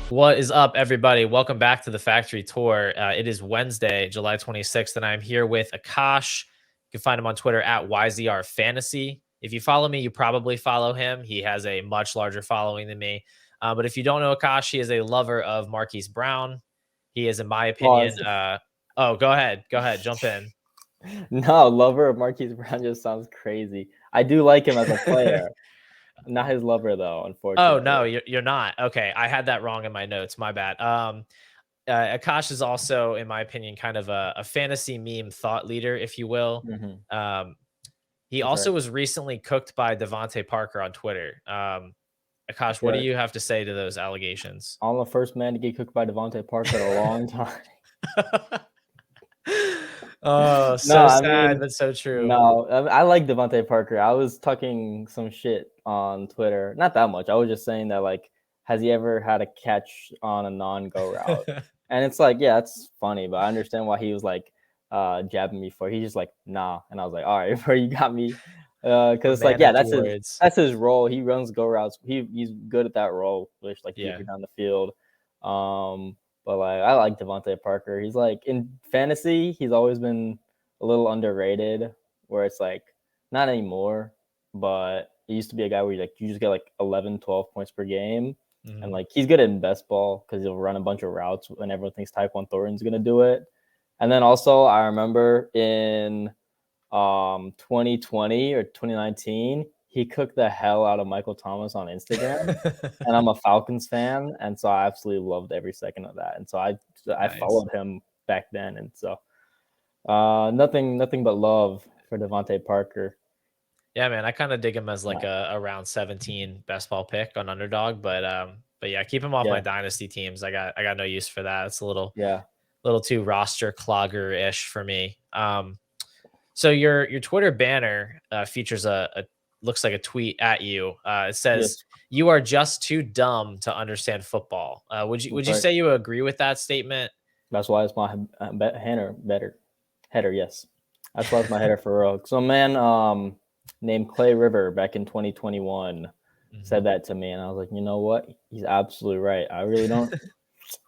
What is up, everybody? Welcome back to the factory tour. It is Wednesday, July 26th, and I'm here with Akash. You can find him on Twitter at yzrfantasy. If you follow me, you probably follow him. He has a much larger following than me. But if you don't know Akash, he is a lover of Marquise Brown. He is, in my opinion, Pause. oh, go ahead. Go ahead. Jump in. No, lover of Marquise Brown just sounds crazy. I do like him as a player, not his lover though, Oh, no, unfortunately. you're not. Okay. I had that wrong in my notes. My bad. Akash is also, in my opinion, kind of a fantasy meme thought leader, if you will. Hmm. Um, he That's right. also was recently cooked by Devontae Parker on Twitter. Akash, what do Yeah, you have to say to those allegations? I'm the first man to get cooked by Devontae Parker in a long time. Oh, No, so I sad, mean, but so true. no, I like Devontae Parker. I was talking some shit on Twitter, not that much. I was just saying that like, has he ever had a catch on a non-go route? And it's like, yeah, it's funny, but I understand why he was like jabbing me for. He's just like, nah, and I was like, all right, bro, you got me, A because it's like, man yeah, of few words. that's his role. He runs go routes. He's good at that role, which like Yeah. deeper down the field. Um, but like, I like Devontae Parker. He's like in fantasy, he's always been a little underrated. Where it's like not anymore, but it used to be a guy where you just get like 11, 12 points per game. And Mhm. like he's good in best ball because he'll run a bunch of routes when everyone thinks Tyquan Thornton's gonna do it. And then also I remember in 2020 or 2019, he cooked the hell out of Michael Thomas on Instagram. And I'm a Falcons fan, and so I absolutely loved every second of that. And so I Nice. followed him back then, and so nothing but love for Devontae Parker. Yeah, man, I kind of dig him as like Yeah, a round 17 best ball pick on underdog, but yeah, keep him off my yeah, dynasty teams. I got no use for that. It's a yeah. little too roster clogger ish for me. So your Twitter banner features a looks like a tweet at you. It says Yes, you are just too dumb to understand football. Would that's you right. say you agree with that statement? That's why it's my header. Yes, that's why it's my header for real. So a man named Clay River back in 2021 said Mhm. that to me, and I was like, you know what? He's absolutely right. I really don't.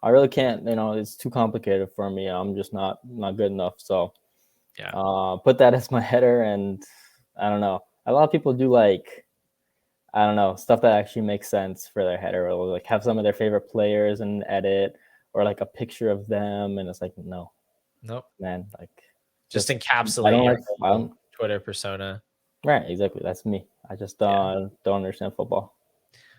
I really can't. It's too complicated for me. I'm just not good enough. So Yeah. put that as my header, and I don't know. A lot of people do like I don't know stuff that actually makes sense for their header, or like have some of their favorite players and edit, or like a picture of them, and it's like no, Nope. man, like Just just I encapsulate don't your like I whole don't Twitter persona. right exactly that's me. I just Yeah. don't understand football.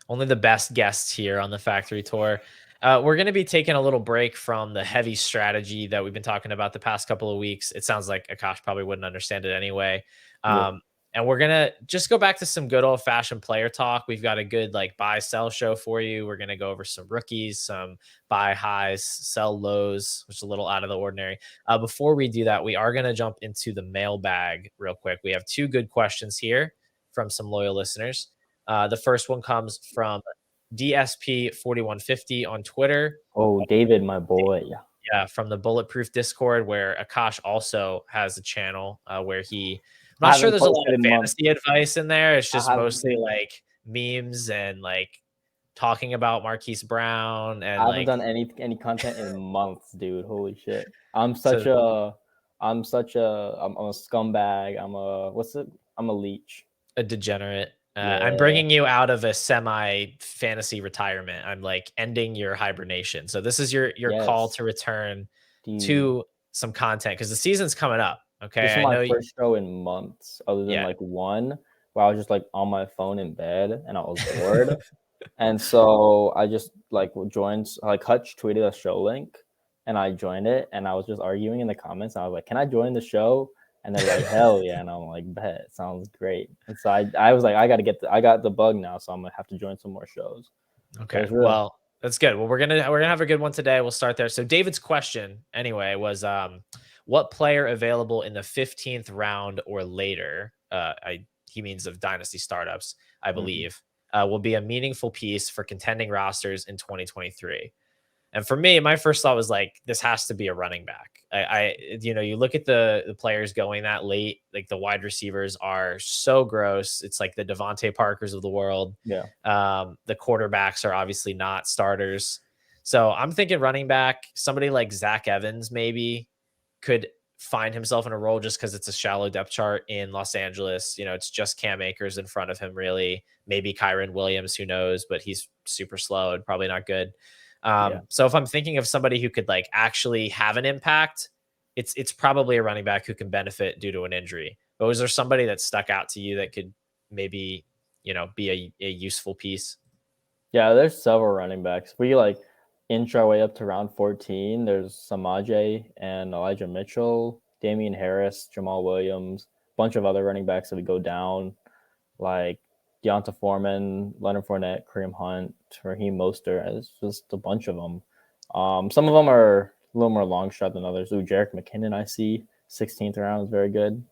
Only the best guests here on the factory tour. We're going to be taking a little break from the heavy strategy that we've been talking about the past couple of weeks. It sounds like Akash probably wouldn't understand it anyway. Yeah, And we're going to just go back to some good old fashioned player talk. We've got a good like buy sell show for you. We're going to go over some rookies, some buy highs, sell lows, which is a little out of the ordinary. Before we do that, we are going to jump into the mailbag real quick. We have two good questions here from some loyal listeners. The first one comes from DSP4150 on Twitter. oh David, my boy. Yeah, from the Bulletproof Discord, where Akash also has a channel where I'm I not sure haven't there's a lot posted of in months. fantasy advice in there. It's I just haven't mostly like memes and like talking about Marquise Brown I and haven't like done any content in months, dude. Holy shit. I'm such so a I'm a scumbag. I'm a leech. a degenerate. I'm Yeah. bringing you out of a semi fantasy retirement. I'm like ending your hibernation. So this is your call Yes, to return dude. to some content because the season's coming up. This Okay, is I my know. first show in months, other than Yeah. like one where I was just like on my phone in bed and I was bored. And so I just like joined, like Hutch tweeted a show link and I joined it and I was just arguing in the comments. I was like, can I join the show? And they're like, hell yeah. And I'm like, bet, sounds great. And so I was like, I got the bug now. So I'm going to have to join some more shows. But Okay. it's real. Well, that's good. Well, we're gonna have a good one today. We'll start there. So David's question anyway was what player available in the 15th round or later, he means of dynasty startups, I Mhm. believe, will be a meaningful piece for contending rosters in 2023. And for me, my first thought was like, this has to be a running back. You look at the players going that late, like the wide receivers are so gross. It's like the Devontae Parkers of the world. Yeah. The quarterbacks are obviously not starters. So I'm thinking running back, somebody like Zach Evans maybe could find himself in a role just because it's a shallow depth chart in Los Angeles. It's just Cam Akers in front of him, really. Maybe Kyron Williams, who knows, but he's super slow and probably not good. Yeah. So if I'm thinking of somebody who could like actually have an impact, it's probably a running back who can benefit due to an injury. But was there somebody that stuck out to you that could maybe, be a useful piece? Yeah, there's several running backs. We like inch our way up to round 14. There's Samaje and Elijah Mitchell, Damian Harris, Jamal Williams, a bunch of other running backs that we go down, like Deonta Foreman, Leonard Fournette, Kareem Hunt, Raheem Mostert. It's just a bunch of them. Some of them are a little more long shot than others. Ooh, Jerick McKinnon, I see 16th round is very good.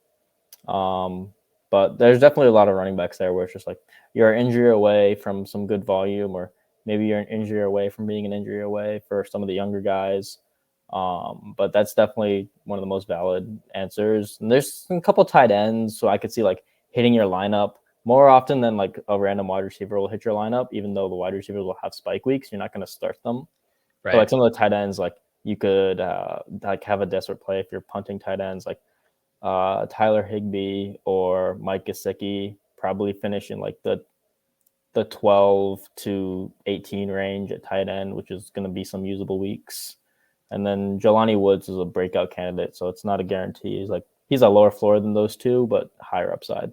But there's definitely a lot of running backs there where it's just like you're an injury away from some good volume, or maybe you're an injury away from being an injury away for some of the younger guys. But that's definitely one of the most valid answers. And there's a couple tight ends, so I could see like hitting your lineup more often than like a random wide receiver will hit your lineup, even though the wide receivers will have spike weeks. You're not going to start them. Right. So like some of the tight ends, like you could like have a desperate play if you're punting tight ends, like Tyler Higbee or Mike Gesicki, probably finish in like the 12 to 18 range at tight end, which is going to be some usable weeks. And then Jelani Woods is a breakout candidate, so it's not a guarantee. He's a lower floor than those two, but higher upside.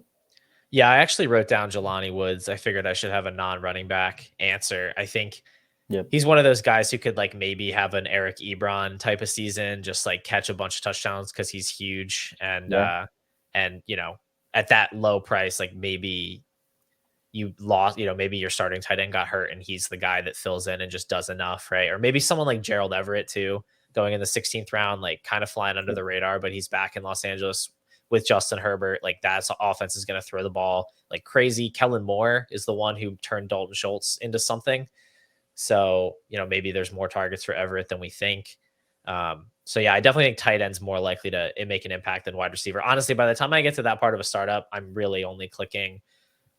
Yeah, I actually wrote down Jelani Woods. I figured I should have a non-running back answer. I think he's one of those guys who could like maybe have an Eric Ebron type of season, just like catch a bunch of touchdowns because he's huge and at that low price, like maybe you lost, maybe your starting tight end got hurt and he's the guy that fills in and just does enough, right? Or maybe someone like Gerald Everett too, going in the 16th round, like kind of flying under the radar, but he's back in Los Angeles with Justin Herbert. Like that offense is going to throw the ball like crazy. Kellen Moore is the one who turned Dalton Schultz into something. So, maybe there's more targets for Everett than we think. So yeah, I definitely think tight end's more likely to make an impact than wide receiver. Honestly, by the time I get to that part of a startup, I'm really only clicking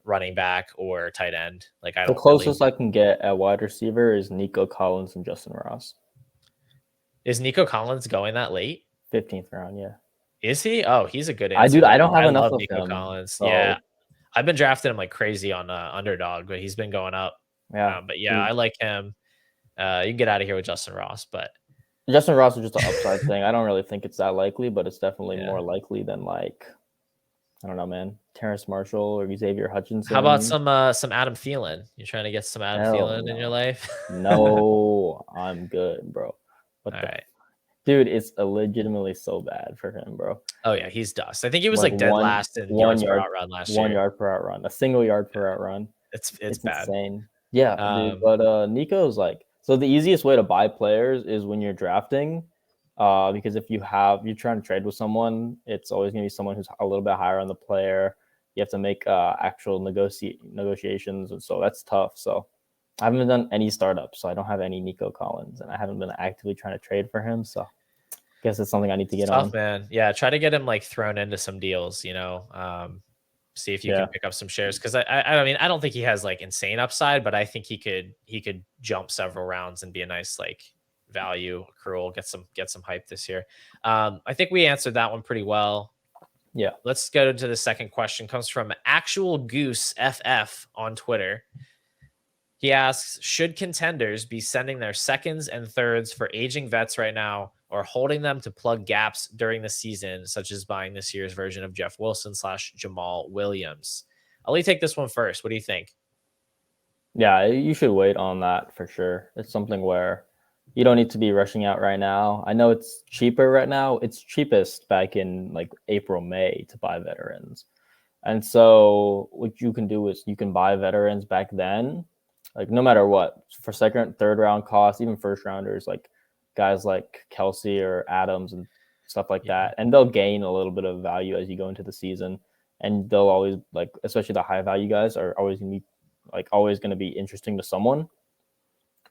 running back or tight end. Like I The don't really. closest I can get at wide receiver is Nico Collins and Justin Ross. Is Nico Collins going that late? 15th round, yeah. Is he? Oh, he's a good answer. I don't have enough love of Nico him. Collins. So, yeah, I've been drafting him like crazy on Underdog, but he's been going up. yeah. But yeah, I like him. You can get out of here with Justin Ross, but Justin Ross is just an upside thing. I don't really think it's that likely, but it's definitely more likely than like, I don't know, man, Terrace Marshall or Xavier Hutchinson. How about some Adam Thielen? You trying to get some Adam Thielen in your life? No, I'm good, bro. All right. Dude, it's legitimately so bad for him, bro. Oh yeah, he's dust. I think he was like dead last in yards per outrun last year. 1 yard per outrun, a single yard per outrun. It's bad. Insane. Yeah, dude. But Nico's like, so the easiest way to buy players is when you're drafting, because if you're trying to trade with someone, it's always going to be someone who's a little bit higher on the player. You have to make actual negotiations, and so that's tough. So I haven't done any startups, so I don't have any Nico Collins, and I haven't been actively trying to trade for him. So I guess it's something I need to get on. Man. Yeah, try to get him like thrown into some deals. See if you can pick up some shares, because I mean, I don't think he has like insane upside, but I think he could jump several rounds and be a nice like value accrual, get some hype this year. I think we answered that one pretty well. Yeah. Let's go to the second question. Comes from Actual Goose FF on Twitter. He asks, should contenders be sending their seconds and thirds for aging vets right now, or holding them to plug gaps during the season, such as buying this year's version of Jeff Wilson / Jamal Williams? I'll let you take this one first. What do you think? Yeah, you should wait on that for sure. It's something where you don't need to be rushing out right now. I know it's cheaper right now. It's cheapest back in like April, May to buy veterans. And so what you can do is you can buy veterans back then, like no matter what, for second, third round costs, even first rounders, like guys like Kelsey or Adams and stuff like that. And they'll gain a little bit of value as you go into the season. And they'll always, like, especially the high value guys are always going to be interesting to someone.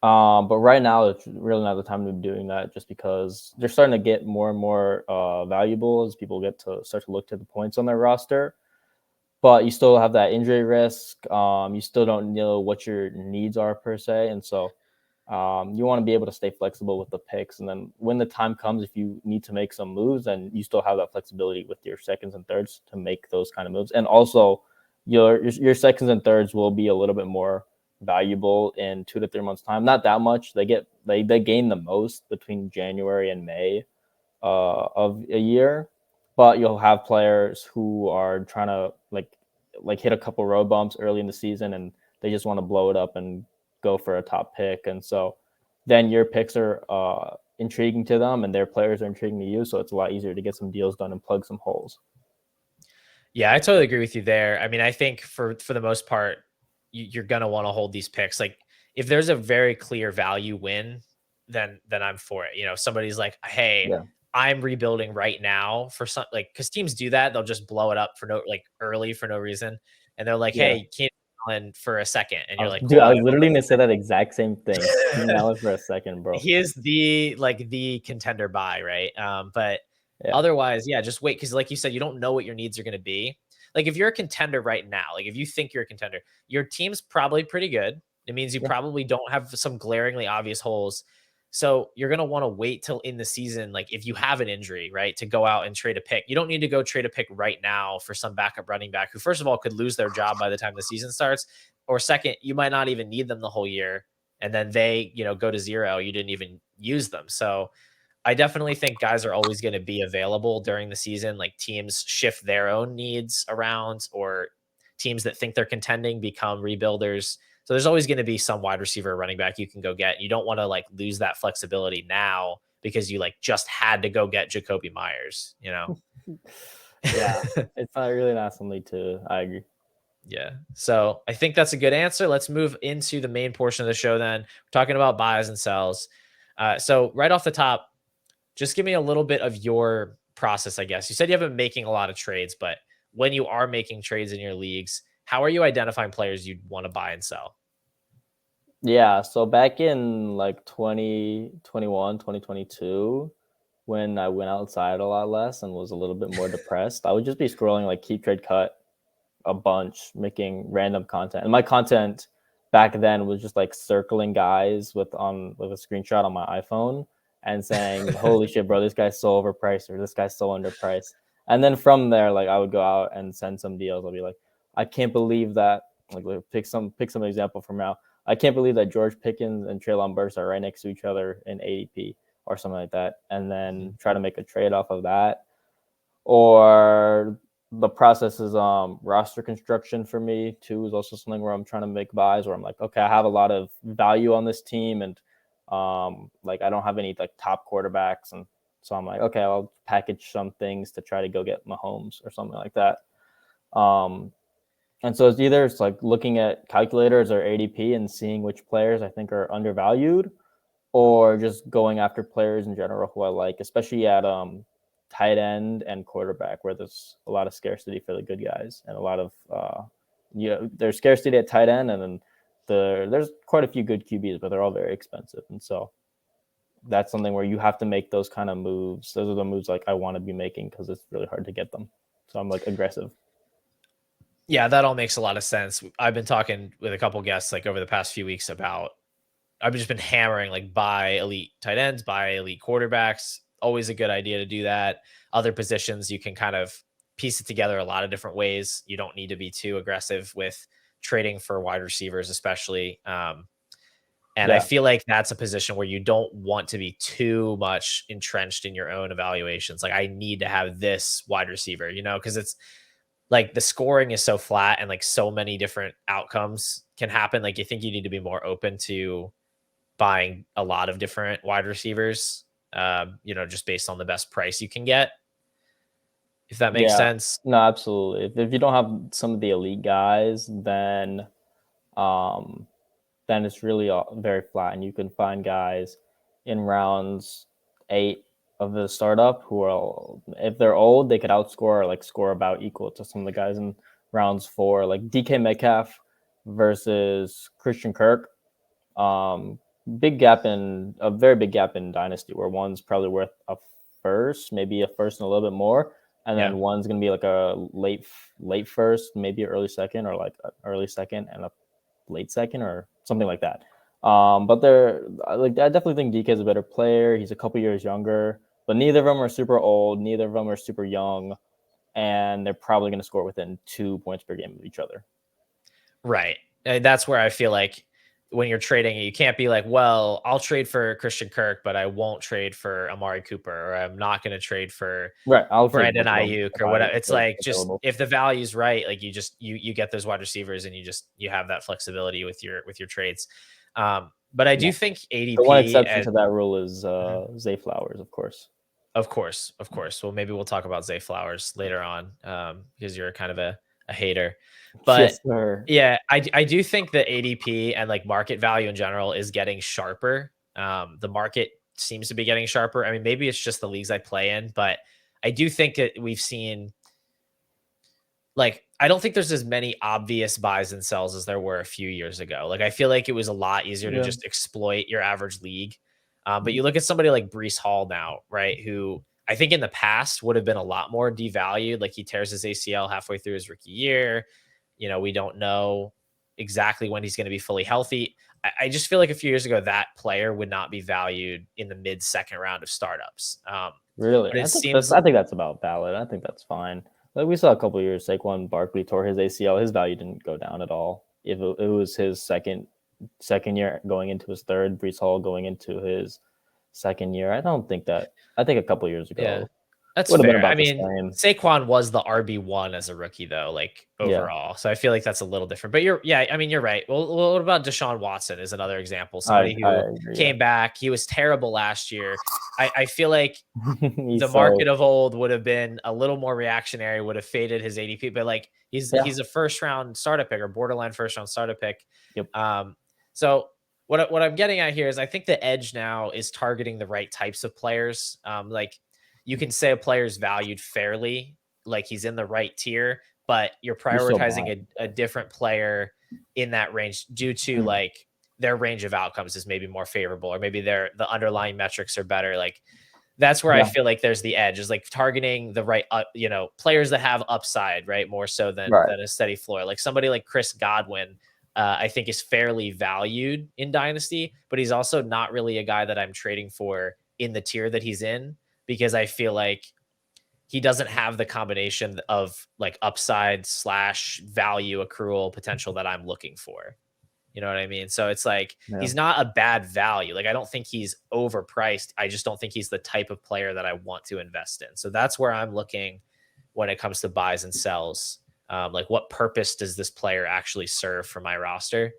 But right now, it's really not the time to be doing that, just because they're starting to get more and more valuable as people get to start to look to the points on their roster. But you still have that injury risk. You still don't know what your needs are per se. And so You want to be able to stay flexible with the picks, and then when the time comes, if you need to make some moves, then you still have that flexibility with your seconds and thirds to make those kind of moves. And also, your seconds and thirds will be a little bit more valuable in 2 to 3 months time. Not that much. They gain the most between January and May of a year, but you'll have players who are trying to like hit a couple road bumps early in the season, and they just want to blow it up and go for a top pick. And so then your picks are intriguing to them, and their players are intriguing to you. So it's a lot easier to get some deals done and plug some holes. Yeah, I totally agree with you there. I mean, I think for the most part, you're gonna want to hold these picks. Like, if there's a very clear value win, then I'm for it. You know, somebody's like, hey, Yeah. I'm rebuilding right now for some, like, because teams do that. They'll just blow it up for no, like, early for no reason, and they're like, Yeah. hey, Keenan Allen for a second, and you're like, Dude, cool. I I was literally gonna say that exact same thing. Keenan Allen for a second, bro. He is the, like, the contender buy, right? But Yeah. otherwise, yeah, just wait, because like you said, you don't know what your needs are gonna be. Like, if you're a contender right now, like, if you think you're a contender, your team's probably pretty good. It means you Yeah. probably don't have some glaringly obvious holes. So you're gonna wanna wait till in the season, like, if you have an injury, right, to go out and trade a pick. You don't need to go trade a pick right now for some backup running back who, first of all, could lose their job by the time the season starts, or second, you might not even need them the whole year, and then they, go to zero. You didn't even use them. So I definitely think guys are always going to be available during the season. Like, teams shift their own needs around, or teams that think they're contending become rebuilders. So there's always going to be some wide receiver or running back you can go get. You don't want to, like, lose that flexibility now because you, like, just had to go get Jacoby Myers, you know? Yeah. It's not really not something to. I agree. Yeah. So I think that's a good answer. Let's move into the main portion of the show then. We're talking about buys and sells. So right off the top, just give me a little bit of your process, I guess. You said you haven't been making a lot of trades, but when you are making trades in your leagues, how are you identifying players you'd want to buy and sell? Yeah, so back in like 2021, 2022, when I went outside a lot less and was a little bit more depressed, I would just be scrolling like keep trade cut a bunch, making random content. And my content back then was just like circling guys with a screenshot on my iPhone and saying, "Holy shit, bro, this guy's so overpriced or this guy's so underpriced." And then from there, like I would go out and send some deals. I'll be like, "I can't believe that." Like pick some example from now. I can't believe that George Pickens and Treylon Burks are right next to each other in ADP or something like that, and then try to make a trade off of that. Or the process is roster construction for me too, is also something where I'm trying to make buys where I'm like, okay, I have a lot of value on this team, and like I don't have any like top quarterbacks, and so I'm like, okay, I'll package some things to try to go get Mahomes or something like that. um and so it's like looking at calculators or ADP and seeing which players I think are undervalued, or just going after players in general who I like, especially at tight end and quarterback, where there's a lot of scarcity for the good guys and a lot of there's scarcity at tight end, and then there's quite a few good QBs, but they're all very expensive, and so that's something where you have to make those kind of moves. Those are the moves like I want to be making because it's really hard to get them. So I'm like aggressive. Yeah, that all makes a lot of sense. I've been talking with a couple guests like over the past few weeks about I've just been hammering like buy elite tight ends, buy elite quarterbacks. Always a good idea to do that. Other positions you can kind of piece it together a lot of different ways. You don't need to be too aggressive with trading for wide receivers, especially. And I Yeah, feel like that's a position where you don't want to be too much entrenched in your own evaluations. Like, I need to have this wide receiver, because it's like the scoring is so flat and like so many different outcomes can happen. Like, you think you need to be more open to buying a lot of different wide receivers, just based on the best price you can get, if that makes yeah, sense. no, absolutely. If you don't have some of the elite guys, um then it's really very flat. And you can find guys in rounds 8 of the startup who are, if they're old, they could outscore or like score about equal to some of the guys in rounds 4, like DK Metcalf versus Christian Kirk. Um, a very big gap in Dynasty, where one's probably worth a first, maybe a first and a little bit more, and Yeah. then one's gonna be like a late first, maybe an early second, or like an early second and a late second or something like that. But they're like I definitely think DK is a better player. He's a couple years younger, but neither of them are super old. Neither of them are super young, and they're probably going to score within 2 points per game of each other. Right. And that's where I feel like when you're trading, you can't be like, well, I'll trade for Christian Kirk, but I won't trade for Amari Cooper, or I'm not going to trade for Right. I'll take Brandon both of them Ayuk if or I whatever. if It's they're like just available. if the value's right, like you get those wide receivers and you have that flexibility with your trades. But I Yeah. do think The one ADP exception and to that rule is Mhm. Zay Flowers, of course. Of course, of course. Well, maybe we'll talk about Zay Flowers later on, because you're kind of a hater. But Yes, sir. yeah, I do think that ADP and like market value in general is getting sharper. The market seems to be getting sharper. I mean, maybe it's just the leagues I play in, but I do think that we've seen like I don't think there's as many obvious buys and sells as there were a few years ago. Like I feel like it was a lot easier to Yeah. just exploit your average league. But Mhm. you look at somebody like Brees Hall now, right? Who I think in the past would have been a lot more devalued. Like he tears his ACL halfway through his rookie year. We don't know exactly when he's going to be fully healthy. I just feel like a few years ago that player would not be valued in the mid second round of startups. Really, But it seems I think that's about valid. I think that's fine. Like we saw a couple years, Saquon Barkley tore his ACL. His value didn't go down at all. If it was his second year going into his third, Brees Hall going into his second year, I don't think that. I think a couple years yeah. ago That's would have been fair. I about the mean, same. Saquon was the RB1 as a rookie, though, like Yeah, overall. So I feel like that's a little different. But yeah, I mean, you're right. Well, what about Deshaun Watson is another example? Somebody I who agree. Yeah, came back. He was terrible last year. I feel like the he's market so of old would have been a little more reactionary, would have faded his ADP, but like yeah. he's a first round startup pick or borderline first round startup pick. Yep. So what I'm getting at here is I think the edge now is targeting the right types of players. Like you can say a player is valued fairly, like he's in the right tier, but you're You still prioritizing buy. a different player in that range due to Mm, like their range of outcomes is maybe more favorable, or maybe the underlying metrics are better. Like that's where I yeah. feel like there's the edge is like targeting the right, players that have upside, right? More so Right. than a steady floor. Like somebody like Chris Godwin, I think is fairly valued in Dynasty, but he's also not really a guy that I'm trading for in the tier that he's in because I feel like he doesn't have the combination of like upside slash value accrual potential that I'm looking for. You know what I mean? So it's like Yeah. he's not a bad value. Like I don't think he's overpriced. I just don't think he's the type of player that I want to invest in. So that's where I'm looking when it comes to buys and sells. Like what purpose does this player actually serve for my roster?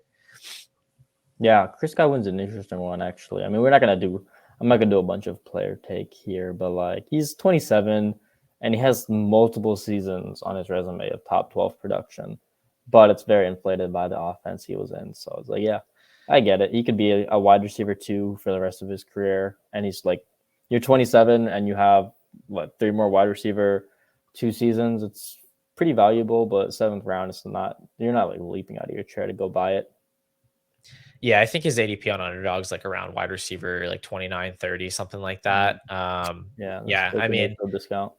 Yeah, Chris Godwin's an interesting one, actually. I mean, we're not gonna do. I'm not gonna do a bunch of player take here, but like he's 27 and he has multiple seasons on his resume of top 12 production, but it's very inflated by the offense he was in. So it's like, yeah, I get it. He could be a wide receiver too for the rest of his career, and he's like, you're 27 and you have what 3 more wide receiver 2 seasons. It's pretty valuable, but seventh round is not. You're not like leaping out of your chair to go buy it. Yeah, I think his ADP on underdogs like around wide receiver like 29, 30, something like that. Yeah, that's Yeah, I Baker mean, Mayfield discount.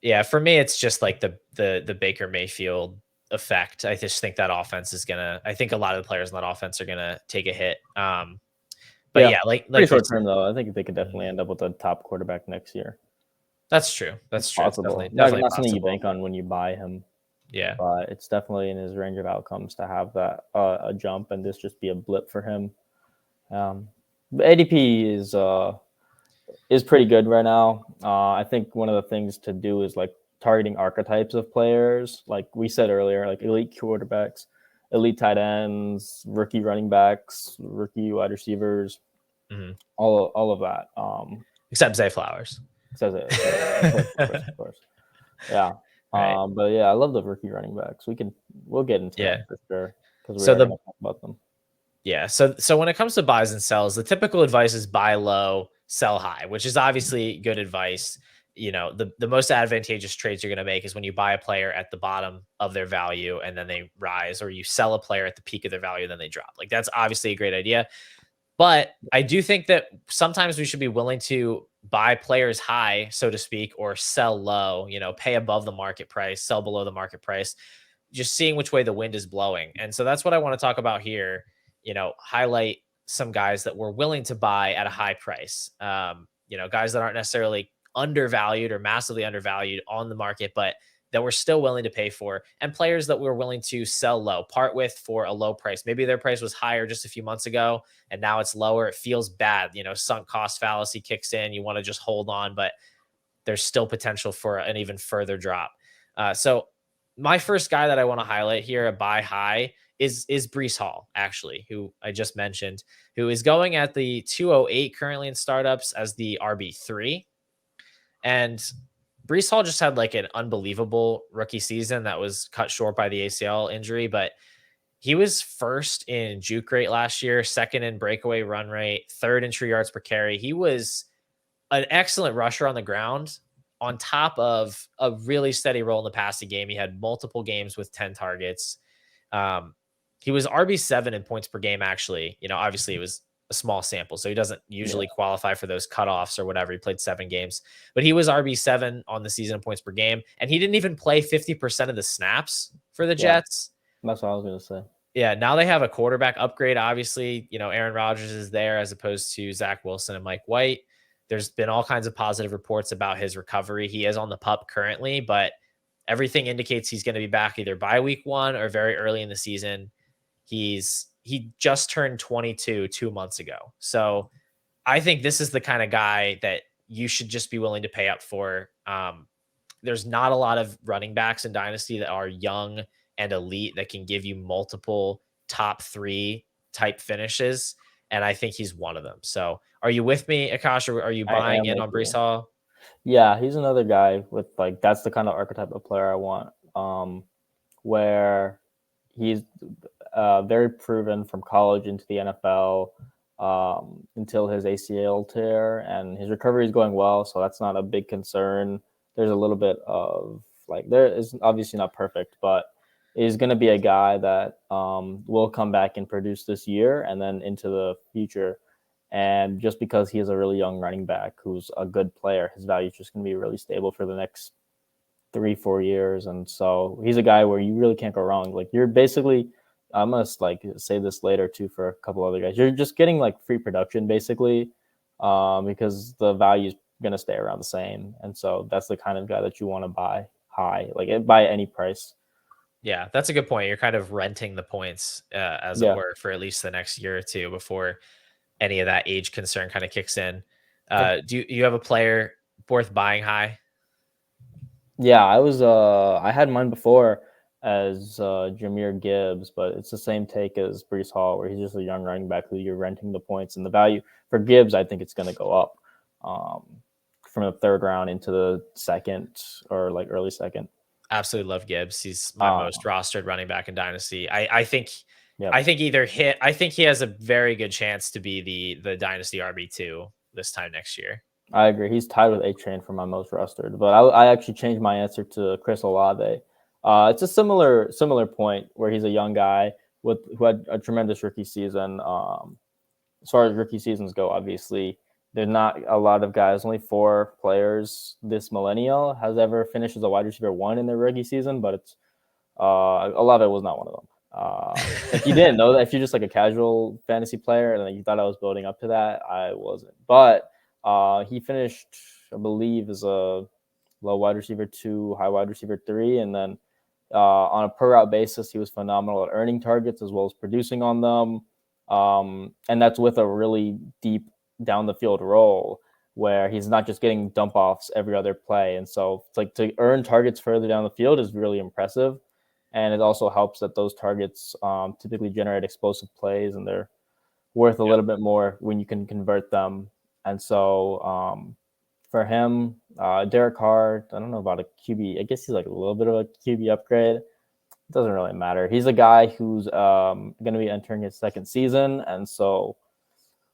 yeah, for me, it's just like the Baker Mayfield effect. I just think that offense is gonna. I think a lot of the players in that offense are gonna take a hit. But Yeah, yeah, pretty like Chris, short term though. I think they could Mhm. definitely end up with a top quarterback next year. That's true. It's That's true. It's possible. definitely Not definitely not something you possible. bank on when you buy him, Yeah. but it's definitely in his range of outcomes to have that a jump and this just be a blip for him. But ADP is pretty good right now. I think one of the things to do is like targeting archetypes of players, like we said earlier, like elite quarterbacks, elite tight ends, rookie running backs, rookie wide receivers, Mhm. all of that. Except Zay Flowers. Says it. Of course, of course, of course. Yeah. Right. But yeah, I love the rookie running backs. We'll get into Yeah. them for sure because we So are the gonna talk about them. Yeah. So when it comes to buys and sells, the typical advice is buy low, sell high, which is obviously good advice. The most advantageous trades you're going to make is when you buy a player at the bottom of their value and then they rise, or you sell a player at the peak of their value, then they drop. Like that's obviously a great idea. But I do think that sometimes we should be willing to buy players high, so to speak, or sell low, pay above the market price, sell below the market price, just seeing which way the wind is blowing. And so that's what I want to talk about here, highlight some guys that we're willing to buy at a high price. Guys that aren't necessarily undervalued or massively undervalued on the market, but that we're still willing to pay for, and players that we're willing to sell low, part with for a low price. Maybe their price was higher just a few months ago and now it's lower. It feels bad. Sunk cost fallacy kicks in. You want to just hold on, but there's still potential for an even further drop. So my first guy that I want to highlight here, a buy high, is Brees Hall, actually, who I just mentioned, who is going at the 208 currently in startups as the RB3. And Brees Hall just had like an unbelievable rookie season that was cut short by the ACL injury, but he was first in juke rate last year, second in breakaway run rate, third in true yards per carry. He was an excellent rusher on the ground on top of a really steady role in the passing game. He had multiple games with 10 targets. He was RB7 in points per game, actually. Obviously it was a small sample, so he doesn't usually qualify for those cutoffs or whatever. He played 7 games, but he was RB7 on the season in points per game, and he didn't even play 50% of the snaps for the Jets. That's what I was going to say. Yeah, now they have a quarterback upgrade. Obviously, Aaron Rodgers is there as opposed to Zach Wilson and Mike White. There's been all kinds of positive reports about his recovery. He is on the PUP currently, but everything indicates he's going to be back either by week 1 or very early in the season. He just turned 22 2 months ago. So I think this is the kind of guy that you should just be willing to pay up for. There's not a lot of running backs in Dynasty that are young and elite that can give you multiple top 3 type finishes. And I think he's one of them. So are you with me, Akash, or are you buying in on Brees Hall? Yeah, he's another guy with that's the kind of archetype of player I want, where he's very proven from college into the NFL until his ACL tear, and his recovery is going well, so that's not a big concern. There's a little bit of there is obviously not perfect, but is going to be a guy that will come back and produce this year and then into the future. And just because he is a really young running back who's a good player, his value is just going to be really stable for the next 3-4 years. And so he's a guy where you really can't go wrong. You're basically, I'm going to say this later too for a couple other guys. You're just getting free production basically because the value is going to stay around the same. And so that's the kind of guy that you want to buy high, buy at any price. Yeah, that's a good point. You're kind of renting the points, as it were, for at least the next year or two before any of that age concern kind of kicks in. Do you have a player worth buying high? Yeah, I had mine before as Jahmyr Gibbs, but it's the same take as Brees Hall, where he's just a young running back who you're renting the points, and the value for Gibbs, I think it's going to go up from the 3rd round into the 2nd or early 2nd. Absolutely love Gibbs. He's my most rostered running back in Dynasty. I think he has a very good chance to be the Dynasty RB2 this time next year. I agree. He's tied with A-Train for my most rostered, but I actually changed my answer to Chris Olave. It's a similar point where he's a young guy who had a tremendous rookie season. As far as rookie seasons go, obviously, there's not a lot of guys. Only 4 players this millennial has ever finished as a wide receiver 1 in their rookie season, but it's Olave was not one of them. If you didn't know that, if you're just a casual fantasy player and you thought I was building up to that, I wasn't. But he finished, I believe, as a low wide receiver 2, high wide receiver 3, and then on a per route basis, he was phenomenal at earning targets as well as producing on them. And that's with a really deep down the field role where he's not just getting dump offs every other play. And so it's to earn targets further down the field is really impressive. And it also helps that those targets typically generate explosive plays, and they're worth a little bit more when you can convert them. And so for him, Derek Carr, I don't know about a QB. I guess he's a little bit of a QB upgrade. It doesn't really matter. He's a guy who's going to be entering his 2nd season. And so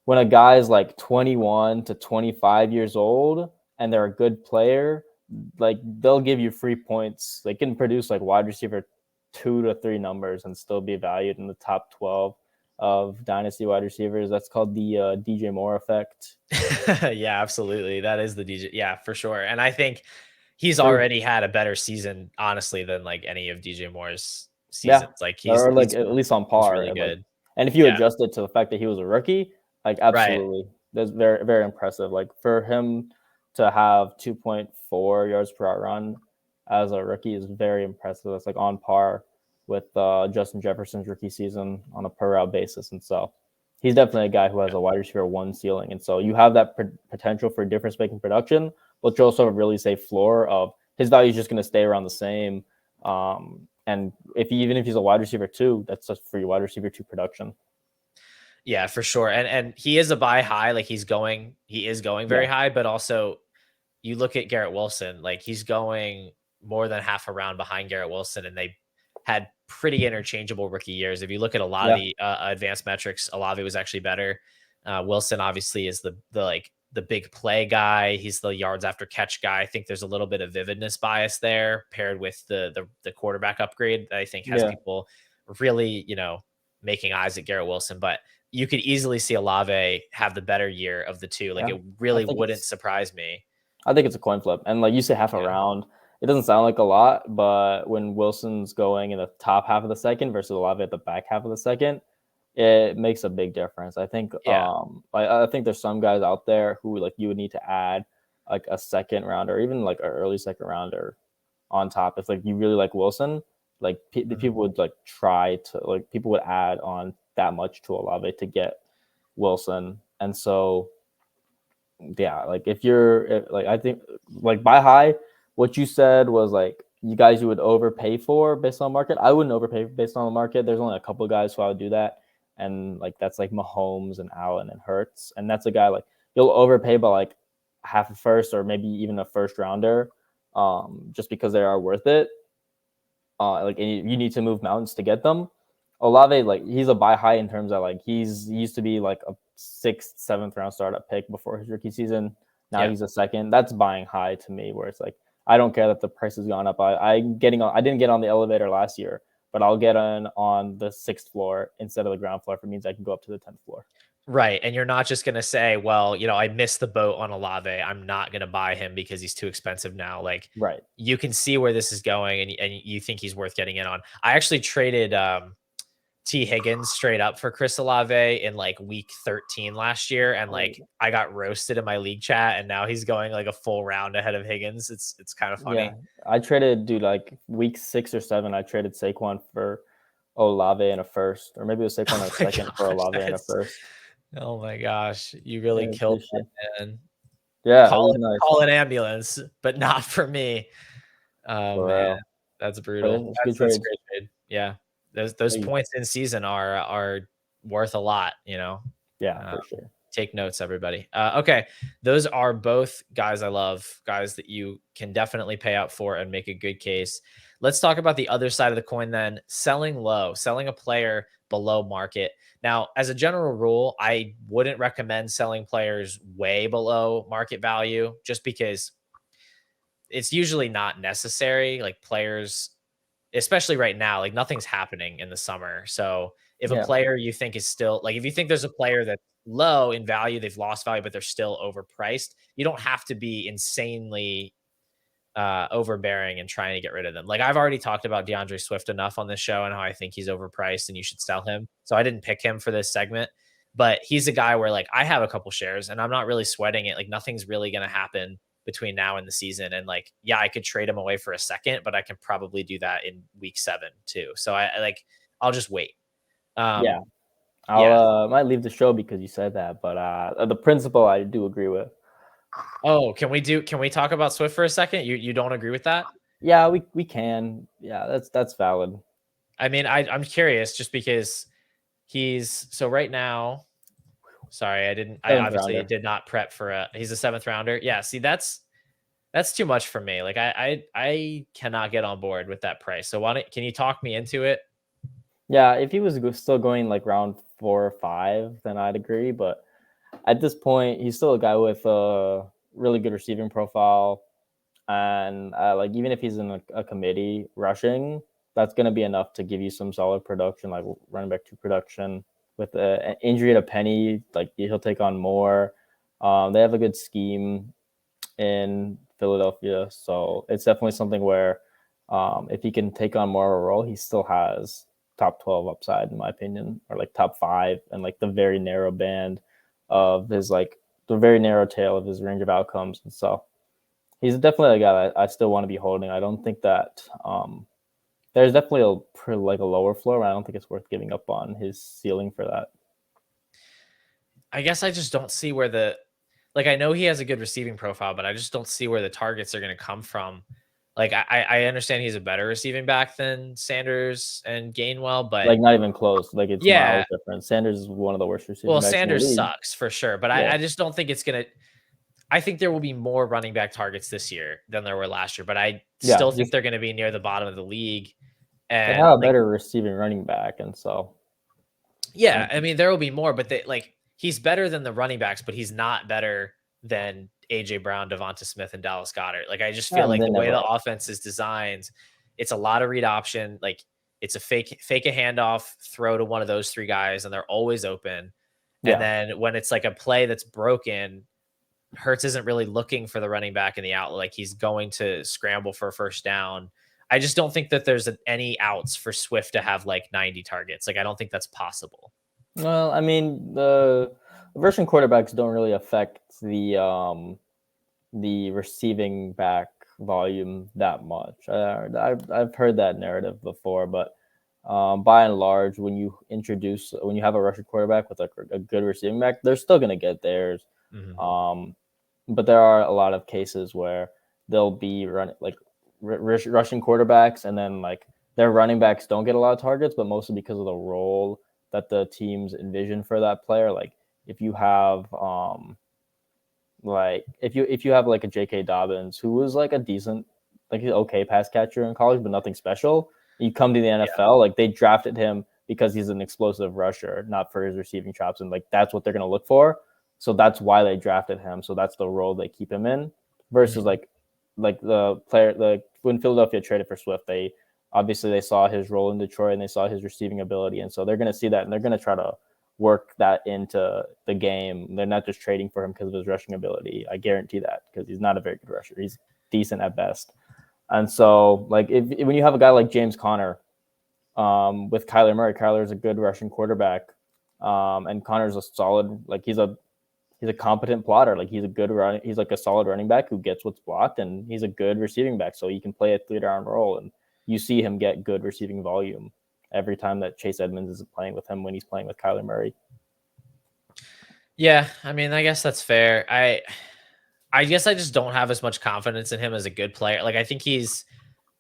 when a guy is 21 to 25 years old and they're a good player, they'll give you free points. They can produce wide receiver 2 to 3 numbers and still be valued in the top 12 of Dynasty wide receivers. That's called the DJ Moore effect. Yeah, absolutely. That is the DJ. Yeah, for sure. And I think he's already had a better season, honestly, than any of DJ Moore's seasons. He's at least on par. He's really good. And if you Yeah. adjust it to the fact that he was a rookie, like Right. absolutely, that's very very impressive. Like for him to have 2.4 yards per out run as a rookie is very impressive. That's like on par with Justin Jefferson's rookie season on a per route basis, and so he's definitely a guy who has a wide receiver one ceiling. And so you have that potential for difference making production, but you also have a really safe floor of his value is just going to stay around the same. And even if he's a wide receiver two, that's just for your wide receiver two production. Yeah, for sure. And he is a buy high, like he is going very Yeah, high, but also you look at Garrett Wilson, like he's going more than half a round behind Garrett Wilson, and they had pretty interchangeable rookie years. If you look at a lot of yeah, the advanced metrics, Olave was actually better. Wilson obviously is the big play guy. He's the yards after catch guy. I think there's a little bit of vividness bias there paired with the quarterback upgrade that I think has yeah. people really, making eyes at Garrett Wilson. But you could easily see Olave have the better year of the two. Like Yeah. it I really think wouldn't it's surprise me. I think it's a coin flip. And like you say half a Yeah. round, it doesn't sound like a lot, but when Wilson's going in the top half of the second versus Olave at the back half of the second, it makes a big difference. I think Yeah. I think there's some guys out there who like you would need to add like a second rounder, even like an early second rounder on top. If like you really like Wilson, like the Mhm. people would like try to like people would add on that much to Olave to get Wilson. And so yeah, like like I think like buy high, what you said was like you guys you would overpay for based on market. I wouldn't overpay based on the market. There's only a couple of guys who I would do that, and like that's like Mahomes and Allen and Hurts, and that's a guy like you'll overpay by like half a first or maybe even a first rounder, just because they are worth it. Like and you need to move mountains to get them. Olave, like he's a buy high in terms of like he used to be like a sixth, seventh round startup pick before his rookie season. Now Yeah. he's a second. That's buying high to me, where it's like I don't care that the price has gone up. I'm getting on. I didn't get on the elevator last year, but I'll get on the sixth floor instead of the ground floor. If it means I can go up to the 10th floor. Right. And you're not just going to say, well, I missed the boat on Olave. I'm not going to buy him because he's too expensive now. Like Right. you can see where this is going and you think he's worth getting in on. I actually traded T Higgins straight up for Chris Olave in like week 13 last year. And like Oh, I got roasted in my league chat and now he's going like a full round ahead of Higgins. It's kind of yeah. funny. I traded, dude, like week 6 or 7. I traded Saquon for Olave in a first, or maybe it was Saquon Oh in a my second for gosh. Olave in a first. Oh my gosh. You really Yeah, killed good shit. that, man. Yeah, it Call was it nice call an ambulance, but not for me. Oh for man, real. that's But brutal. it's good That's a trades. great trade. Yeah. Those Hey, points in season are worth a lot. yeah, Um, for sure. take notes, everybody. Okay. Those are both guys I love, guys that you can definitely pay out for and make a good case. Let's talk about the other side of the coin then, selling low, selling a player below market. Now, as a general rule, I wouldn't recommend selling players way below market value just because it's usually not necessary. Like players, especially right now, like nothing's happening in the summer. So if a Yeah, player you think is still like, if you think there's a player that's low in value, they've lost value, but they're still overpriced, you don't have to be insanely overbearing and trying to get rid of them. Like I've already talked about DeAndre Swift enough on this show and how I think he's overpriced and you should sell him. So I didn't pick him for this segment, but he's a guy where like I have a couple shares and I'm not really sweating it. Like nothing's really going to happen between now and the season. And like, yeah, I could trade him away for a second, but I can probably do that in week 7 too. So I like, I'll just wait. yeah. Um, I'll yeah. might leave the show because you said that, but the principle I do agree with. Oh, can we talk about Swift for a second? You don't agree with that? Yeah, we can. Yeah, that's valid. I mean, I'm curious just because so right now. Sorry, I Seventh obviously rounder. did not prep for he's a seventh rounder. Yeah, see, that's too much for me. Like I cannot get on board with that price. So can you talk me into it? Yeah, if he was still going like round 4 or 5, then I'd agree. But at this point, he's still a guy with a really good receiving profile, and like even if he's in a committee rushing, that's going to be enough to give you some solid production, like running back 2 production. With an injury to Penny, like he'll take on more. They have a good scheme in Philadelphia, so it's definitely something where if he can take on more of a role, he still has top 12 upside in my opinion, or like top 5, and like the very narrow band of his like the very narrow tail of his range of outcomes. And so he's definitely a guy I still want to be holding. I don't think that there's definitely like a lower floor, but I don't think it's worth giving up on his ceiling for that. I guess I just don't see where the like I know he has a good receiving profile, but I just don't see where the targets are going to come from. Like I understand he's a better receiving back than Sanders and Gainwell, but Like not even close. Like it's yeah, miles different. Sanders is one of the worst receiving well, backs in the Sanders league. sucks for sure, but Yeah, I just don't think it's gonna. I think there will be more running back targets this year than there were last year, but I yeah. still think Just they're going to be near the bottom of the league. they And have a like, better receiving running back, and so yeah, I mean, there will be more, but he's better than the running backs, but he's not better than AJ Brown, Devonta Smith, and Dallas Goedert. Like, I just feel like they the way never the are. offense is designed, it's a lot of read option. Like, it's a fake a handoff, throw to one of those three guys, and they're always open. And Yeah. then when it's like a play that's broken, Hurts isn't really looking for the running back in the out. Like, he's going to scramble for a first down. I just don't think that there's any outs for Swift to have like 90 targets. Like, I don't think that's possible. Well, I mean, the version quarterbacks don't really affect the receiving back volume that much. I've heard that narrative before, but by and large, when you have a rushing quarterback with a good receiving back, they're still going to get theirs. Mhm. But there are a lot of cases where they'll be rushing quarterbacks, and then like their running backs don't get a lot of targets, but mostly because of the role that the teams envision for that player. Like if you have if you have like a J.K. Dobbins who was like a decent, like an okay pass catcher in college, but nothing special. You come to the NFL, like they drafted him because he's an explosive rusher, not for his receiving chops, and like that's what they're gonna look for. So that's why they drafted him. So that's the role they keep him in. Versus Mhm. like the player, like when Philadelphia traded for Swift, they obviously they saw his role in Detroit and they saw his receiving ability, and so they're gonna see that and they're gonna try to work that into the game. They're not just trading for him because of his rushing ability. I guarantee that, because he's not a very good rusher. He's decent at best. And so, like, when you have a guy like James Conner with Kyler Murray, Kyler's a good rushing quarterback, and Conner's a solid, like he's a competent plotter. Like he's like a solid running back who gets what's blocked, and he's a good receiving back, so he can play a 3-down role. And you see him get good receiving volume every time that Chase Edmonds is playing with him when he's playing with Kyler Murray. Yeah, I mean, I guess that's fair. I guess I just don't have as much confidence in him as a good player. Like, I think he's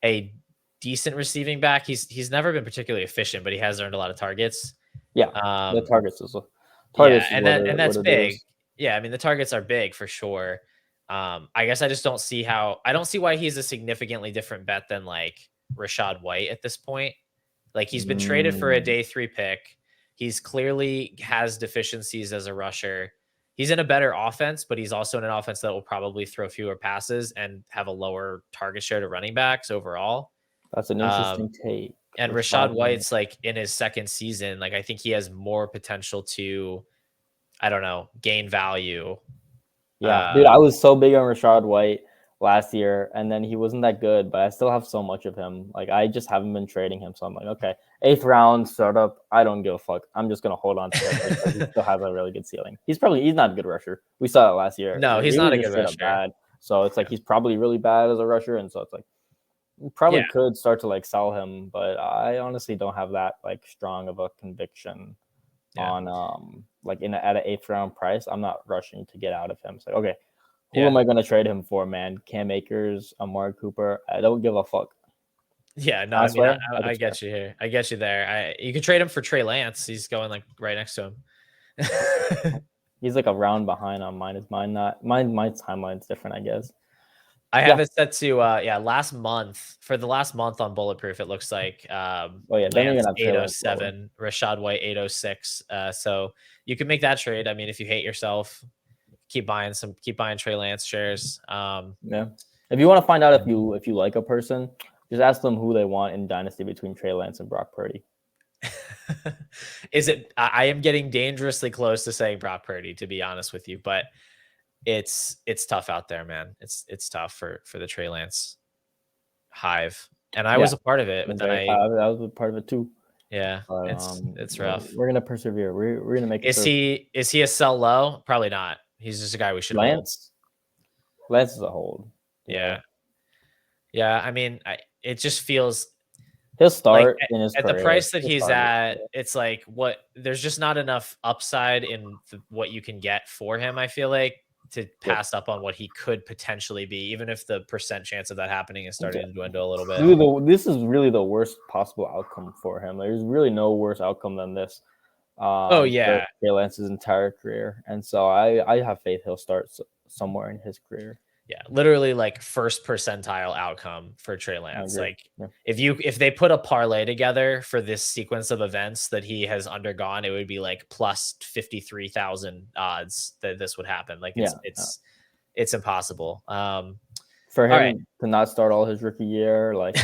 a decent receiving back. He's never been particularly efficient, but he has earned a lot of targets. Yeah, the Um, targets is and what that's it big. is. Yeah, I mean, the targets are big for sure. I guess I just don't see I don't see why he's a significantly different bet than like Rashad White at this point. Like, he's been traded for a Mm, day 3 pick. He's clearly has deficiencies as a rusher. He's in a better offense, but he's also in an offense that will probably throw fewer passes and have a lower target share to running backs overall. that's an Um, interesting take. and Rashad Rashad White. White's like in his second season. Like, I think he has more potential to, I don't know, gain value. Yeah, dude, I Um, was so big on Rashad White last year, and then he wasn't that good, but I still have so much of him. Like, I just haven't been trading him, so I'm like, okay, 8th round startup. I don't give a fuck. I'm just gonna hold on to him because he still has a really good ceiling. He's not a good rusher. We saw it last year. no, he's He not was a just good straight up rusher. bad. So it's like Yeah. he's probably really bad as a rusher, and so it's like you probably Yeah. could start to like sell him, but I honestly don't have that like strong of a conviction Yeah. on like at an 8th round price. I'm not rushing to get out of him. It's like, okay, who Yeah. am I gonna trade him for, man? Cam Akers, Amari Cooper. I don't give a fuck. Yeah. No, I I mean, swear, I I could swear. get you here. I get you there. You could trade him for Trey Lance. He's going like right next to him. He's like a round behind on mine. Is mine not? My timeline's different, I guess. I Yeah. have it set to last month. For the last month on Bulletproof, it looks like Oh yeah. Then you're Lance gonna have Trey Lance lower. 807, Rashad White 806. So you can make that trade. I mean, if you hate yourself, keep buying Trey Lance shares. Yeah. If you want to find out Yeah. if you like a person, just ask them who they want in Dynasty between Trey Lance and Brock Purdy. Is it I am getting dangerously close to saying Brock Purdy, to be honest with you, but it's tough out there, man. It's tough for the Trey Lance hive. And I Yeah. was a part of it, but I'm then very. I was a part of it too. Yeah, But it's rough. we're gonna persevere. We're gonna make it Is through. he a sell low? Probably not. He's just a guy we should hold. Lance, Lance is a hold. Yeah, Yeah. Yeah, I mean, it just feels he'll like start in his at the career. price that He'll he's start in his at, career. it's like there's just not enough upside in what you can get for him, I feel like, to Yep. pass up on what he could potentially be, even if the percent chance of that happening is starting Okay. to dwindle a little bit. This is really the worst possible outcome for him. There's really no worse outcome than this Oh for yeah. Trey Lance's entire career. And so I have faith he'll start somewhere in his career. Yeah, literally like first percentile outcome for Trey I Lance. agree. Like Yeah. if they put a parlay together for this sequence of events that he has undergone, it would be like plus 53,000 odds that this would happen. Like Yeah. it's impossible. For All right. him to not start all his rookie year, like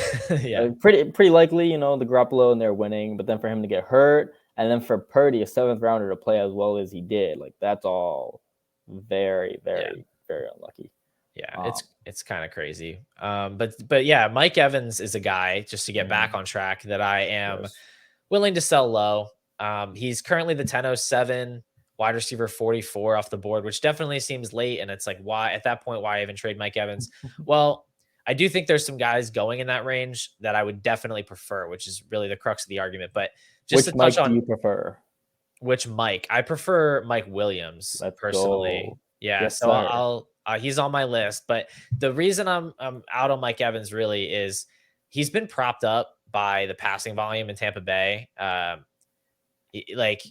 Yeah. pretty likely, the Garoppolo and they're winning, but then for him to get hurt, and then for Purdy, a seventh rounder, to play as well as he did, like that's all very, Yeah. very, very unlucky. Yeah, it's kind of crazy. But yeah, Mike Evans is a guy, just to get back on track, that I am willing to sell low. He's currently the 1007 wide receiver 44 off the board, which definitely seems late. And it's like, why at that point, why even trade Mike Evans? Well, I do think there's some guys going in that range that I would definitely prefer, which is really the crux of the argument. But just Which to Mike touch on do you prefer? which Mike, I prefer Mike Williams Let's personally. go. Yeah, Yes, so sir. he's on my list, but the reason I'm out on Mike Evans really is he's been propped up by the passing volume in Tampa Bay. Like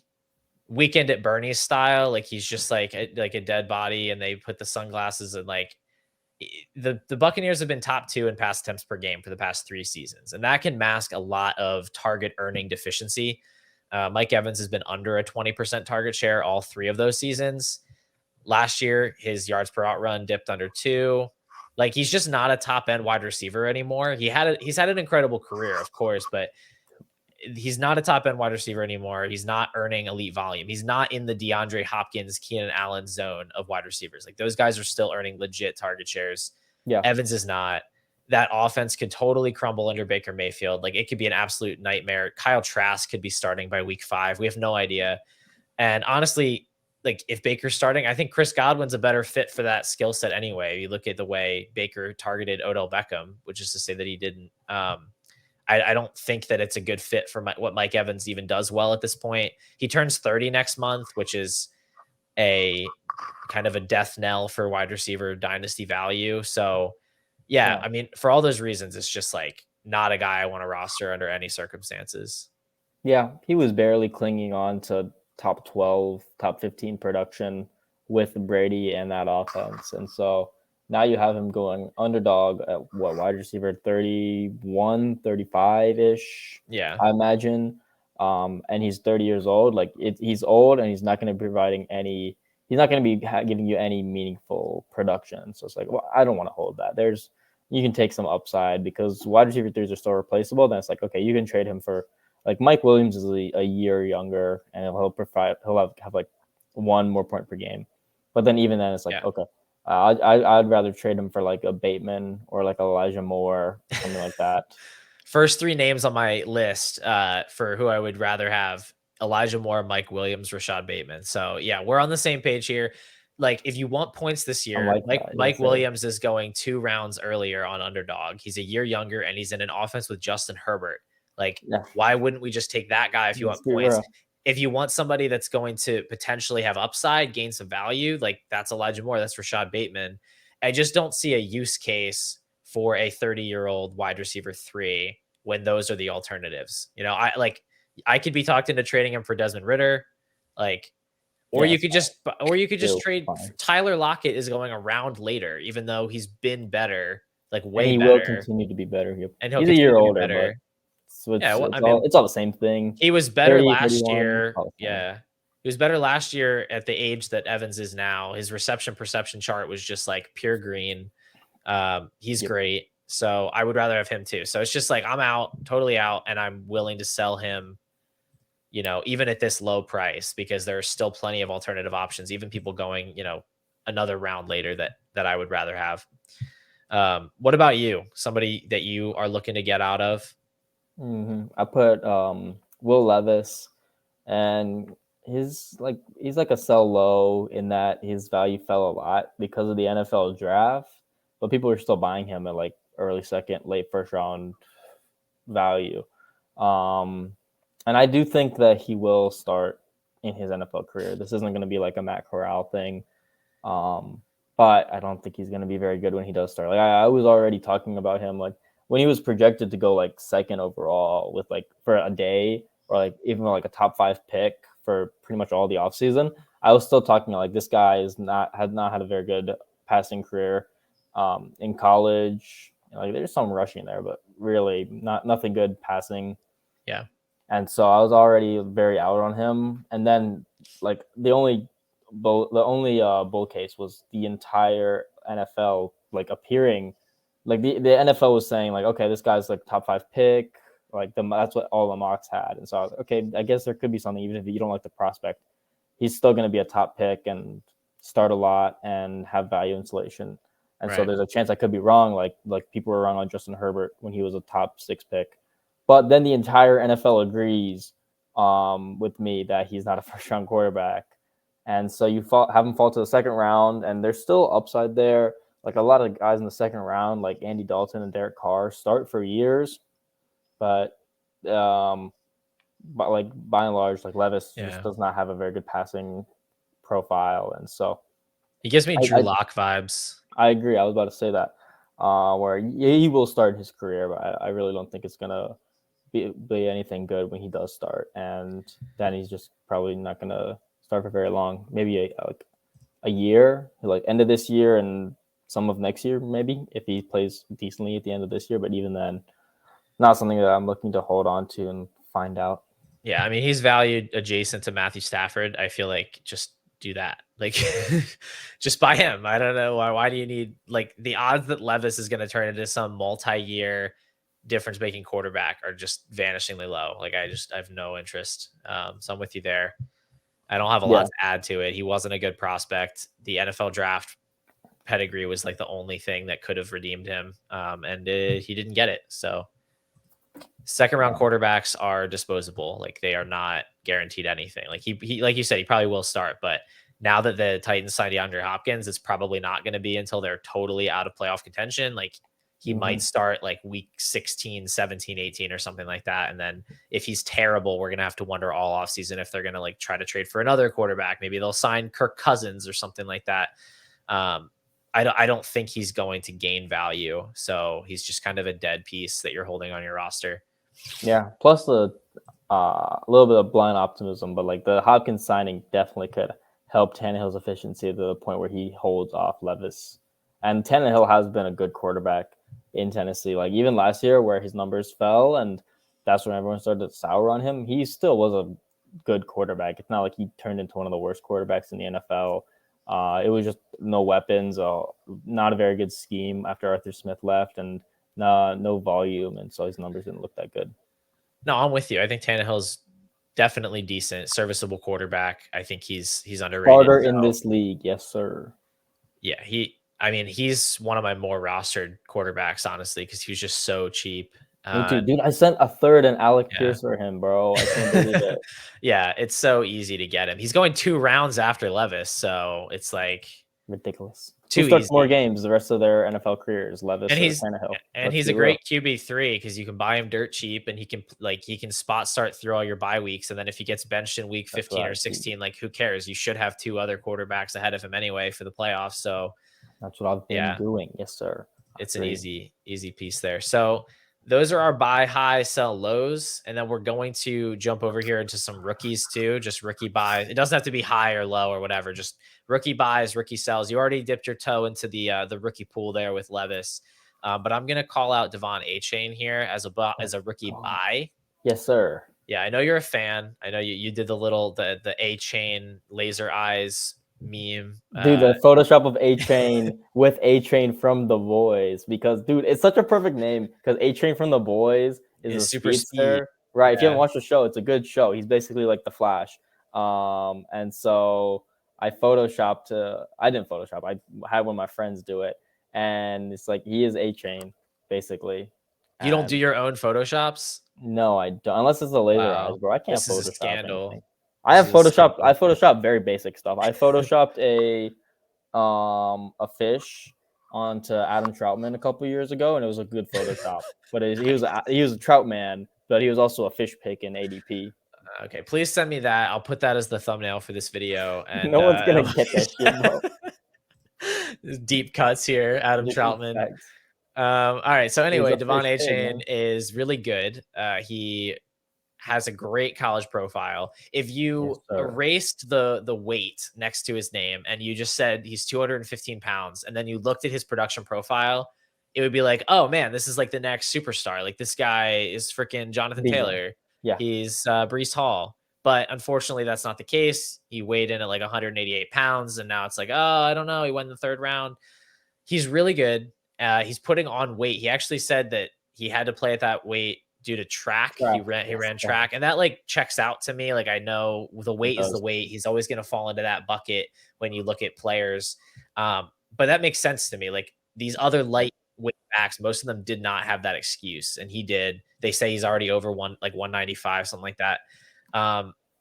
Weekend at Bernie's style, like he's just like a dead body, and they put the sunglasses and like the Buccaneers have been top 2 in pass attempts per game for the past 3 seasons, and that can mask a lot of target earning deficiency. Mike Evans has been under a 20% target share all 3 of those seasons. Last year, his yards per out run dipped under 2. Like he's just not a top end wide receiver anymore. He's had an incredible career, of course, but he's not a top end wide receiver anymore. He's not earning elite volume. He's not in the DeAndre Hopkins, Keenan Allen zone of wide receivers. Like those guys are still earning legit target shares. Yeah. Evans is not. That offense could totally crumble under Baker Mayfield. Like it could be an absolute nightmare. Kyle Trask could be starting by week 5. We have no idea. And honestly, like if Baker's starting, I think Chris Godwin's a better fit for that skill set anyway. You look at the way Baker targeted Odell Beckham, which is to say that he didn't. I don't think that it's a good fit for what Mike Evans even does well at this point. He turns 30 next month, which is a kind of a death knell for wide receiver dynasty value. So yeah, I mean, for all those reasons, it's just like not a guy I want to roster under any circumstances. Yeah, he was barely clinging on to top 12, top 15 production with Brady and that offense. And so now you have him going underdog at wide receiver 31, 35-ish. Yeah. I imagine. And he's 30 years old. Like he's old and he's not going to be providing any, he's not going to be giving you any meaningful production. So it's like, well, I don't want to hold that. You can take some upside because wide receiver 3s are still replaceable. Then it's like, okay, you can trade him for, like Mike Williams is a year younger and he'll have like 1 more point per game. But then even then it's like, okay, I'd rather trade him for like a Bateman or like Elijah Moore, something like that. First 3 names on my list for who I would rather have: Elijah Moore, Mike Williams, Rashad Bateman. So yeah, we're on the same page here. Like if you want points this year, Mike Williams is going 2 rounds earlier on underdog. He's a year younger and he's in an offense with Justin Herbert. Like, why wouldn't we just take that guy if you want points? If you want somebody that's going to potentially have upside, gain some value, like that's Elijah Moore, that's Rashad Bateman. I just don't see a use case for a 30-year-old wide receiver 3 when those are the alternatives. I could be talked into trading him for Desmond Ridder, or you could just trade. Tyler Lockett is going around later, even though he's been better, like way better. He will continue to be better. And he's a year older, but so it's all the same thing. He was better last year. Yeah. He was better last year at the age that Evans is now. His reception perception chart was just like pure green. He's great. So I would rather have him too. So it's just like I'm totally out, and I'm willing to sell him, even at this low price, because there's still plenty of alternative options, even people going, another round later that I would rather have. What about you? Somebody that you are looking to get out of? I put Will Levis, and he's like a sell low in that his value fell a lot because of the NFL draft, but people are still buying him at like early second, late first round value. Um, and I do think that he will start in his NFL career. This isn't going to be like a Matt Corral thing. But I don't think he's going to be very good when he does start. Like I was already talking about him like when he was projected to go like second overall with like for a day or like even like a top 5 pick for pretty much all the offseason. I was still talking like this guy has not had a very good passing career in college. Like there's some rushing there, but really nothing good passing. Yeah. And so I was already very out on him. And then like the only bull case was the entire NFL like appearing like the NFL was saying like, okay, this guy's like top 5 pick, like that's what all the mocks had. And so I was like, okay, I guess there could be something even if you don't like the prospect, he's still going to be a top pick and start a lot and have value insulation. And so Right. there's a chance I could be wrong, like people were wrong on Justin Herbert when he was a top 6 pick. But then the entire NFL agrees with me that he's not a first round quarterback. And so you have him fall to the second round, and there's still upside there. Like a lot of guys in the second round, like Andy Dalton and Derek Carr, start for years, but like by and large, like Levis just Yeah. does not have a very good passing profile, and so He gives me Drew I Lock vibes. I agree. I was about to say that where he will start his career, but I really don't think it's gonna be anything good when he does start, and then he's just probably not gonna start for very long. Maybe a year, like end of this year and some of next year, maybe if he plays decently at the end of this year. But even then, not something that I'm looking to hold on to and find out. Yeah, I mean, he's valued adjacent to Matthew Stafford. I feel like just do that. Like just buy him. I don't know why do you need like the odds that Levis is going to turn into some multi-year difference making quarterback are just vanishingly low. Like I have no interest. So I'm with you there. I don't have a lot Yeah, to add to it. He wasn't a good prospect. The NFL draft pedigree was like the only thing that could have redeemed him. And he didn't get it. So second round quarterbacks are disposable. Like they are not guaranteed anything. Like he like you said, he probably will start, but now that the Titans signed DeAndre Hopkins, it's probably not going to be until they're totally out of playoff contention. Like he might start like week 16, 17, 18 or something like that. And then if he's terrible, we're going to have to wonder all offseason if they're going to like try to trade for another quarterback. Maybe they'll sign Kirk Cousins or something like that. I don't think he's going to gain value. So he's just kind of a dead piece that you're holding on your roster. yeah. Plus the a little bit of blind optimism, but like the Hopkins signing definitely could help Tannehill's efficiency to the point where he holds off Levis. And Tannehill has been a good quarterback in Tennessee. Like even last year, where his numbers fell, and that's when everyone started to sour on him. He still was a good quarterback. It's not like he turned into one of the worst quarterbacks in the NFL. It was just no weapons, not a very good scheme after Arthur Smith left, and no volume, and so his numbers didn't look that good. No, I'm with you. I think Tannehill's definitely decent, serviceable quarterback. I think he's underrated. Starter in So this league, yes, sir. yeah, I mean, he's one of my more rostered quarterbacks, honestly, because he was just so cheap. Me too, dude. I sent a third and Alec Yeah. Pierce for him, bro. I can't believe it. Yeah, it's so easy to get him. He's going 2 rounds after Levis, so it's like Ridiculous. Who too starts more easy. games the rest of their NFL careers, Levis And or he's Tannehill? and Let's he's be a real. great QB3 because you can buy him dirt cheap and he can spot start through all your bye weeks. And then if he gets benched in week That's 15 what or 16, like who cares? You should have 2 other quarterbacks ahead of him anyway for the playoffs. So that's what I've been yeah, doing. Yes, sir. I it's an agree. easy piece there. So those are our buy high, sell lows, and then we're going to jump over here into some rookies too. Just rookie buys. It doesn't have to be high or low or whatever. Just rookie buys, rookie sells. You already dipped your toe into the rookie pool there with Levis, but I'm gonna call out Devon A Chain here as a rookie Oh, buy. yes, sir. Yeah, I know you're a fan. I know you did the A Chain laser eyes meme. Dude, the Photoshop of A Train with A Train from The Boys, because dude, it's such a perfect name because A Train from The Boys is a Is super speed. speedster, right? If you Yeah. haven't watched the show, it's a good show. He's basically like the Flash. And so I didn't Photoshop. I had one of my friends do it, and it's like he is A Train basically, You don't do And your own photoshops? no, I don't. Unless it's a laser eyes, Wow, bro. I can't this is a Photoshop anything. scandal. I This have is a Photoshop. I scandal. Photoshop very basic stuff. I photoshopped a fish onto Adam Troutman a couple years ago, and it was a good Photoshop. But he was a trout man, but he was also a fish pick in ADP. Okay, please send me that. I'll put that as the thumbnail for this video, and No one's gonna get that shit, bro. deep cuts here, Adam Troutman. Facts. All right. So He was anyway, a Devon fish pig, Achane man. is really good. He has a great college profile. If Yes, you sir. erased the weight next to his name and you just said he's 215 pounds, and then you looked at his production profile, it would be like, oh man, this is like the next superstar. Like this guy is freaking Jonathan DJ. Taylor. Yeah. He's Brees Hall. But unfortunately, that's not the case. He weighed in at like 188 pounds, and now it's like, oh, I don't know. He went in the third round. He's really good. He's putting on weight. He actually said that he had to play at that weight due to track. He Track. ran Yes, track, and that like checks out to me. Like I know the it weight is the does. weight. He's always going to fall into that bucket when you look at players. But that makes sense to me. Like these other light weight backs, most of them did not have that excuse, and he did. They say he's already over 195, something like that.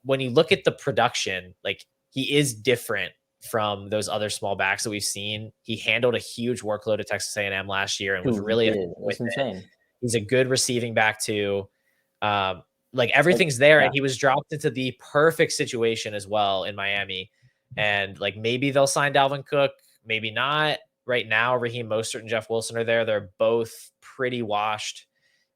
When you look at the production, like he is different from those other small backs that we've seen. He handled a huge workload at Texas A&M last year and was Dude, he really did. effective with That's it. insane. He's a good receiving back too. Like everything's there, Yeah. and he was dropped into the perfect situation as well in Miami. And like maybe they'll sign Dalvin Cook, maybe not. Right now, Raheem Mostert and Jeff Wilson are there. They're both pretty washed.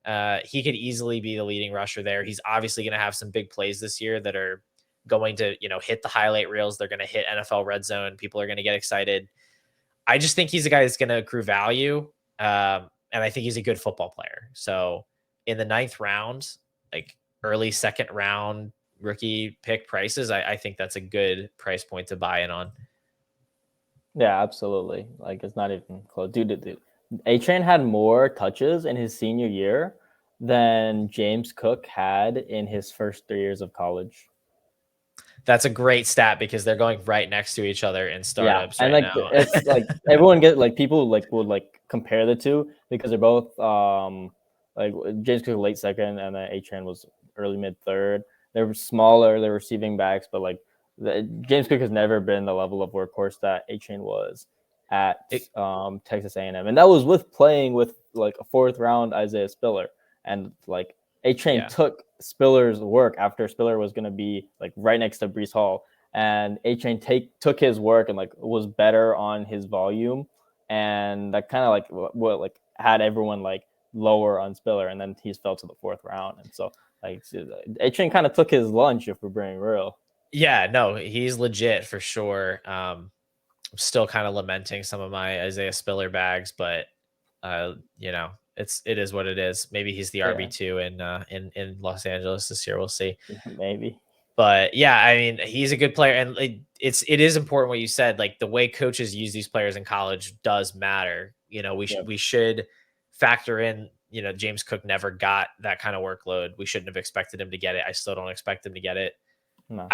He could easily be the leading rusher there. He's obviously going to have some big plays this year that are going to, hit the highlight reels. They're going to hit NFL red zone. People are going to get excited. I just think he's a guy that's going to accrue value. And I think he's a good football player. So in the 9th round, like early 2nd round rookie pick prices, I think that's a good price point to buy in on. Yeah, absolutely. Like it's not even close. Dude. Achane had more touches in his senior year than James Cook had in his first 3 years of college. That's a great stat because they're going right next to each other in Yeah, startups and right like now. it's like everyone get like people like would like compare the two because they're both like James Cook late second and then Achane was early mid third. They were smaller, they're receiving backs, but like James Cook has never been the level of workhorse that Achane was at Texas A&M, and that was with playing with like a 4th round Isaiah Spiller, and like Achane took Spiller's work after Spiller was going to be like right next to Brees Hall, and Achane took his work and like was better on his volume, and that kind of like what like had everyone like lower on Spiller, and then he's fell to the 4th round, and so like Achane kind of took his lunch if we're being real. Yeah, no, he's legit for sure. I'm still kind of lamenting some of my Isaiah Spiller bags, but it is what it is. Maybe he's the RB2 in Los Angeles this year. We'll see. Maybe. But yeah, I mean, he's a good player, and it is important what you said. Like the way coaches use these players in college does matter. We should factor in. James Cook never got that kind of workload. We shouldn't have expected him to get it. I still don't expect him to get it. No.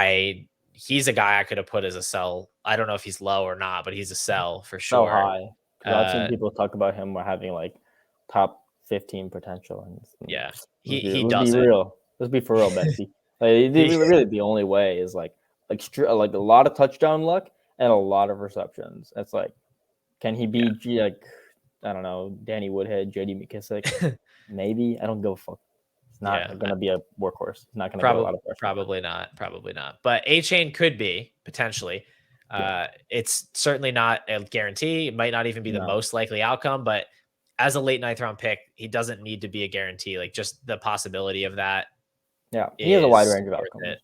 He's a guy I could have put as a sell. I don't know if he's low or not, but he's a sell for So sure. high. I've seen people talk about him having like top 15 potential, and yeah, he does be it. real. Let's be for real, Betsy. Like really, the only way is like a lot of touchdown luck and a lot of receptions. It's like, can he be like I don't know, Danny Woodhead, J.D. McKissick? Maybe. I don't give a fuck. It's not going to be a workhorse. It's not going to get a lot of pressure. Probably not. But Achane could be potentially. It's certainly not a guarantee. It might not even be the most likely outcome, but as a late 9th round pick, he doesn't need to be a guarantee. Like just the possibility of that. Yeah, he has a wide range of outcomes.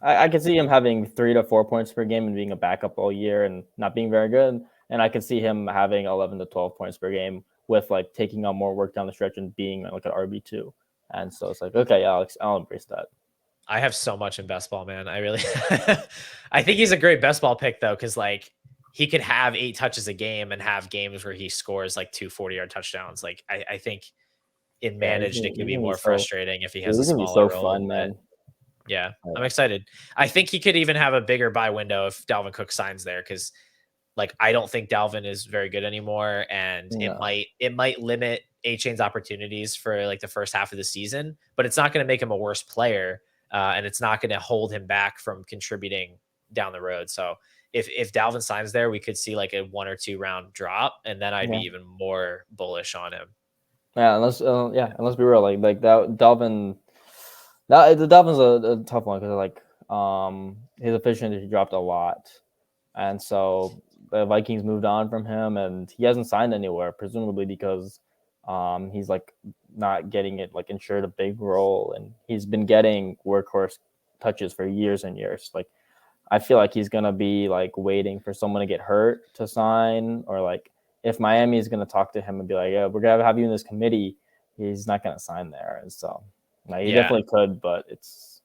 I could see him having 3 to 4 points per game and being a backup all year and not being very good. And I could see him having 11 to 12 points per game with like taking on more work down the stretch and being like an RB2. And so it's like, okay, Alex, I'll embrace that. I have so much in best ball, man. I really, I think he's a great best ball pick though. Cause like he could have 8 touches a game and have games where he scores like 2 40-yard touchdowns. Like I think in managed, it could be more frustrating if he has a smaller role. Fun, man. Yeah, I'm excited. I think he could even have a bigger buy window if Dalvin Cook signs there. Cause like I don't think Dalvin is very good anymore, and No. it might limit A-Chain's opportunities for like the first half of the season, but it's not going to make him a worse player, and it's not going to hold him back from contributing down the road. So if Dalvin signs there, we could see like a 1 or 2 round drop, and then I'd be Yeah. even more bullish on him. Yeah, and let's be real, like that Dalvin. That the Dalvin's a tough one because his efficiency dropped a lot, and so the Vikings moved on from him, and he hasn't signed anywhere, presumably because he's like not getting it like insured a big role, and he's been getting workhorse touches for years and years. Like I feel like he's gonna be like waiting for someone to get hurt to sign, or like if Miami is gonna talk to him and be like, "Yeah, we're gonna have you in this committee," he's not gonna sign there, and so like, he Yeah, definitely could, but it's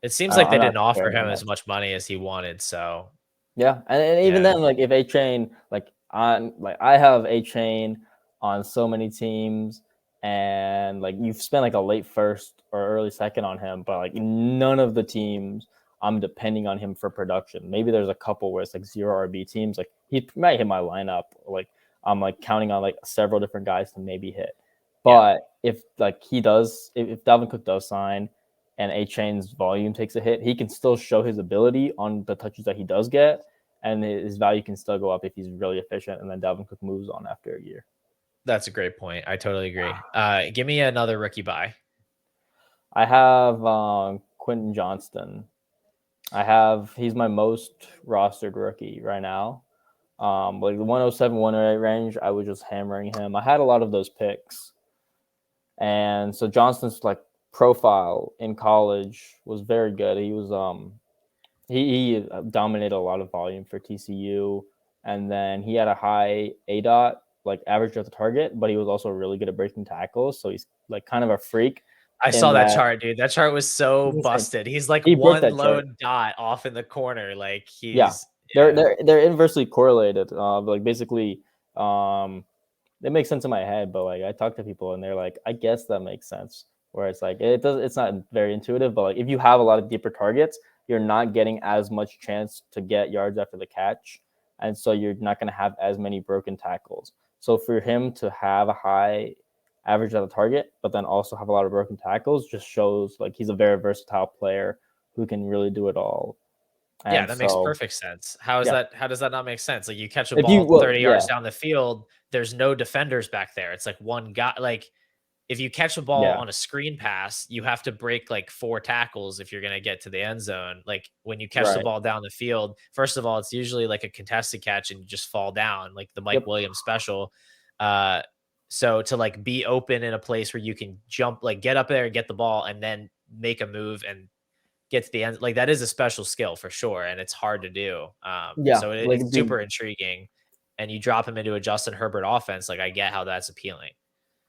it seems like they I'm not didn't offer sure how him as much. much money as he wanted. So Yeah, and even yeah, then, like if A-Chain, like I have A-Chain on so many teams, and like you've spent like a late first or early second on him, but like none of the teams I'm depending on him for production. Maybe there's a couple where it's like zero RB teams, like he might hit my lineup. Like I'm like counting on like several different guys to maybe hit. yeah. But if like he does, if Dalvin Cook does sign, and A-Chain's volume takes a hit, he can still show his ability on the touches that he does get, and his value can still go up if he's really efficient. And then Dalvin Cook moves on after a year. That's a great point. I totally agree. Give me another rookie buy. I have Quentin Johnston. He's my most rostered rookie right now. Like the 107, 108 range, I was just hammering him. I had a lot of those picks, and so Johnston's like profile in college was very good. He was he dominated a lot of volume for TCU, and then he had a high A dot, like average at the target, but he was also really good at breaking tackles. So he's like kind of a freak I in saw that that chart, dude. That chart was so he's insane. busted. He's like He broke one that chart. lone dot off in the corner. Like Yeah, he's they're yeah. they're they're inversely correlated. Like basically, it makes sense in my head, but like I talk to people and they're like, I guess that makes sense. Where it's like it's not very intuitive, but like if you have a lot of deeper targets, you're not getting as much chance to get yards after the catch, and so you're not going to have as many broken tackles. So for him to have a high average at the target, but then also have a lot of broken tackles, just shows like he's a very versatile player who can really do it all. Yeah, And that makes so perfect sense. How is yeah, that how does that not make sense? Like you catch a if you ball well 30 yeah yards down the field, there's no defenders back there. It's like one guy. Like if you catch a ball yeah on a screen pass, you have to break like 4 tackles if you're going to get to the end zone. Like when you catch the right ball down the field, first of all, it's usually like a contested catch and you just fall down, like the Mike yep Williams special. Uh, so to like be open in a place where you can jump, like get up there and get the ball and then make a move and get to the end, like that is a special skill for sure, and it's hard to do. yeah So like it's dude super intriguing. And you drop him into a Justin Herbert offense, like I get how that's appealing.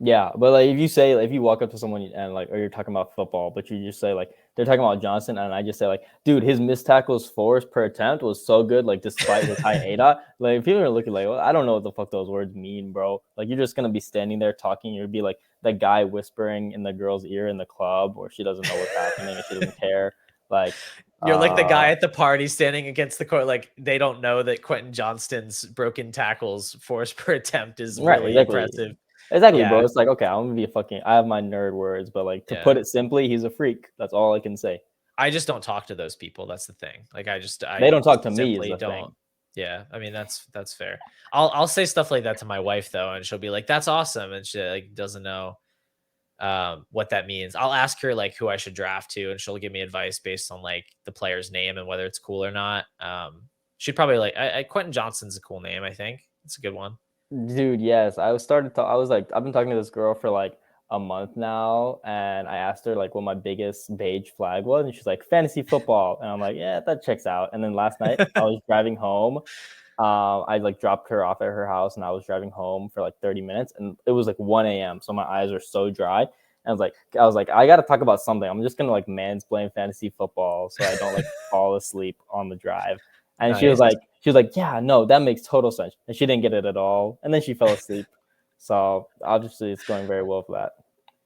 yeah, but like if you say like if you walk up to someone and like or you're talking about football, but you just say like they're talking about Johnson, and I just say like, dude, his missed tackles force per attempt was so good, like despite his high ADOT. Like people are looking like, well, I don't know what the fuck those words mean, bro. Like you're just gonna be standing there talking, you'd be like the guy whispering in the girl's ear in the club, or she doesn't know what's happening and she doesn't care. Like, You're like the uh, guy at the party standing against the court, like they don't know that Quentin Johnston's broken tackles force per attempt is right, really exactly. impressive. Exactly, bro. Yeah, It's like, okay, I'm gonna be a fucking. I have my nerd words, but like to put yeah. it simply, he's a freak. That's all I can say. I just don't talk to those people. That's the thing. Like They I don't talk to me, is simply the don't. thing. Yeah, I mean that's fair. I'll say stuff like that to my wife though, and she'll be like, "That's awesome," and she like doesn't know what that means. I'll ask her like who I should draft to, and she'll give me advice based on like the player's name and whether it's cool or not. She'd probably like Quentin Johnston's a cool name. I think it's a good one. Dude, yes. I was like, I've been talking to this girl for like a month now, and I asked her like what my biggest beige flag was, and she's like, fantasy football. And I'm like, yeah, that checks out. And then last night I was driving home. I like dropped her off at her house, and I was driving home for like 30 minutes, and it was like 1 a.m. So my eyes are so dry. And I was like, I gotta talk about something. I'm just gonna like mansplain fantasy football so I don't like fall asleep on the drive. And Nice. she was like, yeah, no, that makes total sense. And she didn't get it at all. And then she fell asleep. So obviously it's going very well for that.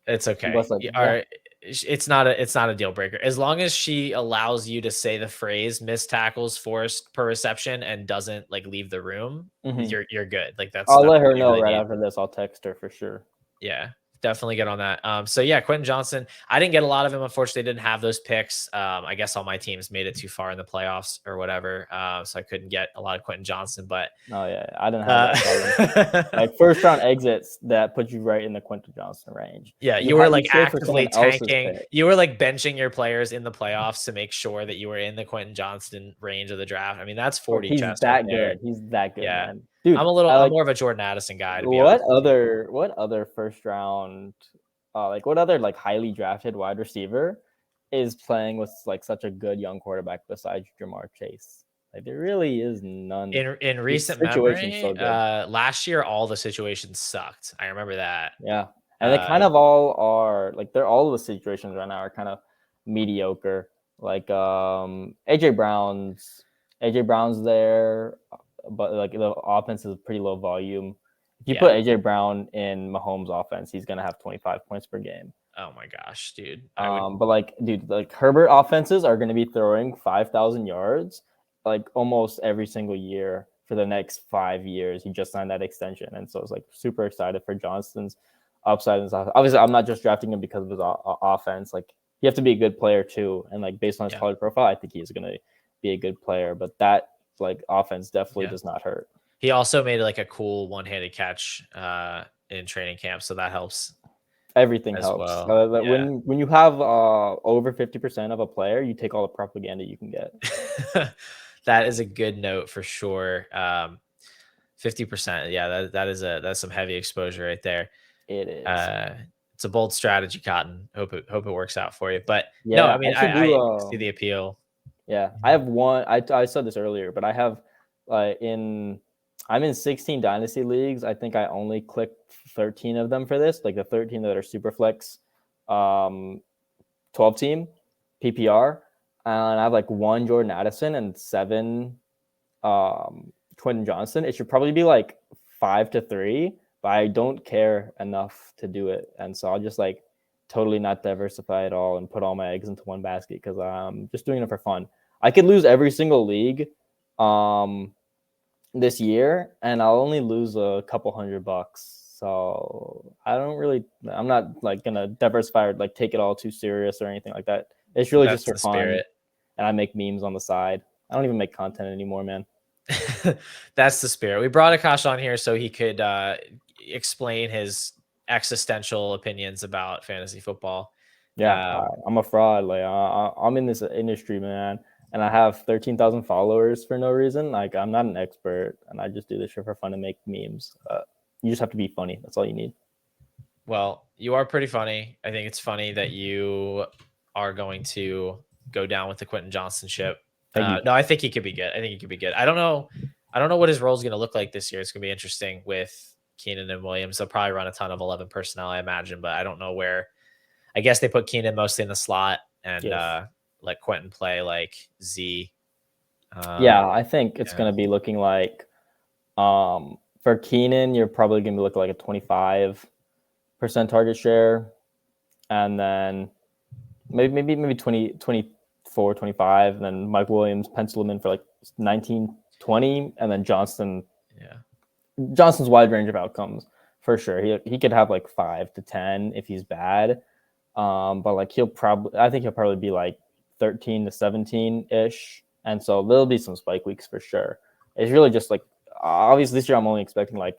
It's She okay. was like, All yeah, right. it's not a deal breaker as long as she allows you to say the phrase missed tackles forced per reception and doesn't like leave the room. Mhm. You're good. Like that's I'll all let her you know really right need. after this. I'll text her for sure. Yeah, definitely get on that. So yeah, Quentin Johnson. I didn't get a lot of him. Unfortunately, didn't have those picks. I guess all my teams made it too far in the playoffs or whatever. So I couldn't get a lot of Quentin Johnson. But Oh yeah, I didn't have uh, that problem. Like first round exits that put you right in the Quentin Johnson range. yeah, You you were you like stayed for actively someone else's tanking. pick. You were like benching your players in the playoffs to make sure that you were in the Quentin Johnston range of the draft. I mean, that's Like 40 he's chess right that there. good. He's that good, Yeah. man. Dude, I I'm like more of a Jordan Addison guy, to be honest with you. what other first round like what other like highly drafted wide receiver is playing with like such a good young quarterback besides Jamar Chase? Like there really is none. In His recent situation's memory, so good. last year all the situations sucked. I remember that. Yeah. And they Uh, kind of all are like they're all of the situations right now are kind of mediocre. Like AJ Brown's there, but like the offense is pretty low volume. If you put yeah. AJ Brown in Mahomes' offense, he's gonna have 25 points per game. Oh my gosh, dude. I would. But like, dude, like Herbert offenses are gonna be throwing 5,000 yards like almost every single year for the next 5 years. He just signed that extension, and so it's like super excited for Johnston's upside. And stuff. Obviously, I'm not just drafting him because of his offense. Like, you have to be a good player too, and like based on his Yeah. college profile, I think he's gonna be a good player. But that like offense definitely Yeah. does not hurt. He also made like a cool one-handed catch in training camp, so that helps Everything as helps. well. Yeah. When you have over 50% of a player, you take all the propaganda you can get. That is a good note for sure. 50%. Yeah, that's some heavy exposure right there. It is. Uh, it's a bold strategy, Cotton. Hope it works out for you. But no, Yeah, I mean, I should do. I see the appeal. Yeah, I have one. I said this earlier, but I have in I'm in 16 dynasty leagues. I think I only clicked 13 of them for this, like the 13 that are super flex, 12 team PPR, and I have like one Jordan Addison and seven Quentin Johnson. It should probably be like 5-3, but I don't care enough to do it, and so I'll just like totally not diversify at all and put all my eggs into one basket because I'm just doing it for fun. I could lose every single league this year, and I'll only lose a couple $100. So I'm not like gonna diversify or like take it all too serious or anything like that. It's really just That's for the fun, spirit. and I make memes on the side. I don't even make content anymore, man. That's the spirit. We brought Akash on here so he could explain his existential opinions about fantasy football. Yeah, Um, I'm a fraud. Like I'm in this industry, man, and I have 13,000 followers for no reason. Like I'm not an expert, and I just do this shit for fun and make memes. You just have to be funny. That's all you need. well, you are pretty funny. I think it's funny that you are going to go down with the Quentin Johnson ship. Thank you. No, I think he could be good. I think he could be good. I don't know. I don't know what his role is going to look like this year. It's going to be interesting with Keenan and Williams. They'll probably run a ton of 11 personnel, I imagine, but I don't know where. I guess they put Keenan mostly in the slot and Yes. let Quentin play like Z. Yeah, I think it's Yeah. gonna be looking like for Keenan, you're probably gonna be looking like a 25% target share, and then maybe 24, 25, and then Mike Williams pencil him in for like 19, 20, and then Yeah. Johnson's wide range of outcomes for sure. He could have like 5 to 10 if he's bad, but like I think he'll probably be like 13 to 17 ish, and so there'll be some spike weeks for sure. It's really just like obviously this year I'm only expecting like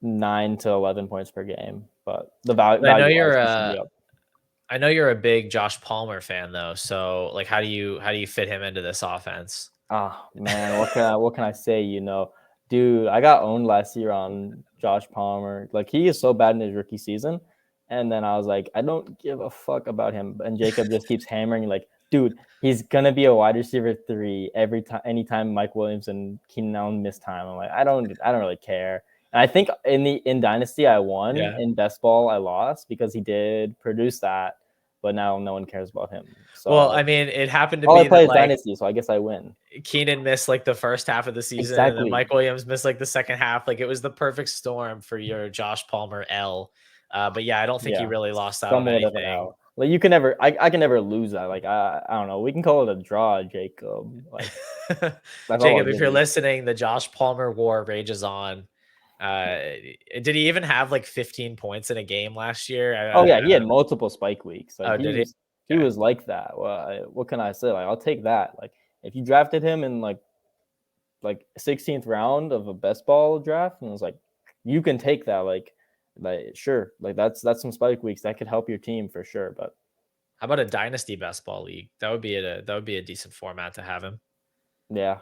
9 to 11 points per game, but the But I know value wise you're he should be up. I know you're a big Josh Palmer fan though. So like how do you fit him into this offense? Ah man, what can I say? Dude, I got owned last year on Josh Palmer. Like he is so bad in his rookie season, and then I was like, I don't give a fuck about him. And Jacob just keeps hammering like, dude, he's gonna be a wide receiver 3 every time. Anytime Mike Williams and Keenan Allen miss time, I'm like, I don't really care. And I think in Dynasty I won. Yeah. In Best Ball I lost because he did produce that, but now no one cares about him. Well, So I mean, it happened to all I be play that is like Dynasty, so I guess I win. Keenan missed like the first half of the season, and then Exactly. Mike Williams missed like the second half. Like it was the perfect storm for your Josh Palmer L. But yeah, I don't think he Yeah, really lost out on somewhat of an anything. L. Like you can never, I can never lose that. Like I don't know. We can call it a draw, Jacob. Like that's all I'll Jacob, if give you're you. listening, the Josh Palmer war rages on. Uh, did he even have like 15 points in a game last year? Oh yeah, he had multiple spike weeks. Like Oh, did he? he Okay. was like that. Well, what can I say? Like I'll take that. Like if you drafted him in like 16th round of a best ball draft, and it was like you can take that. Like sure, like that's some spike weeks that could help your team for sure. But How about a dynasty best ball league? That would be a decent format to have him. yeah, I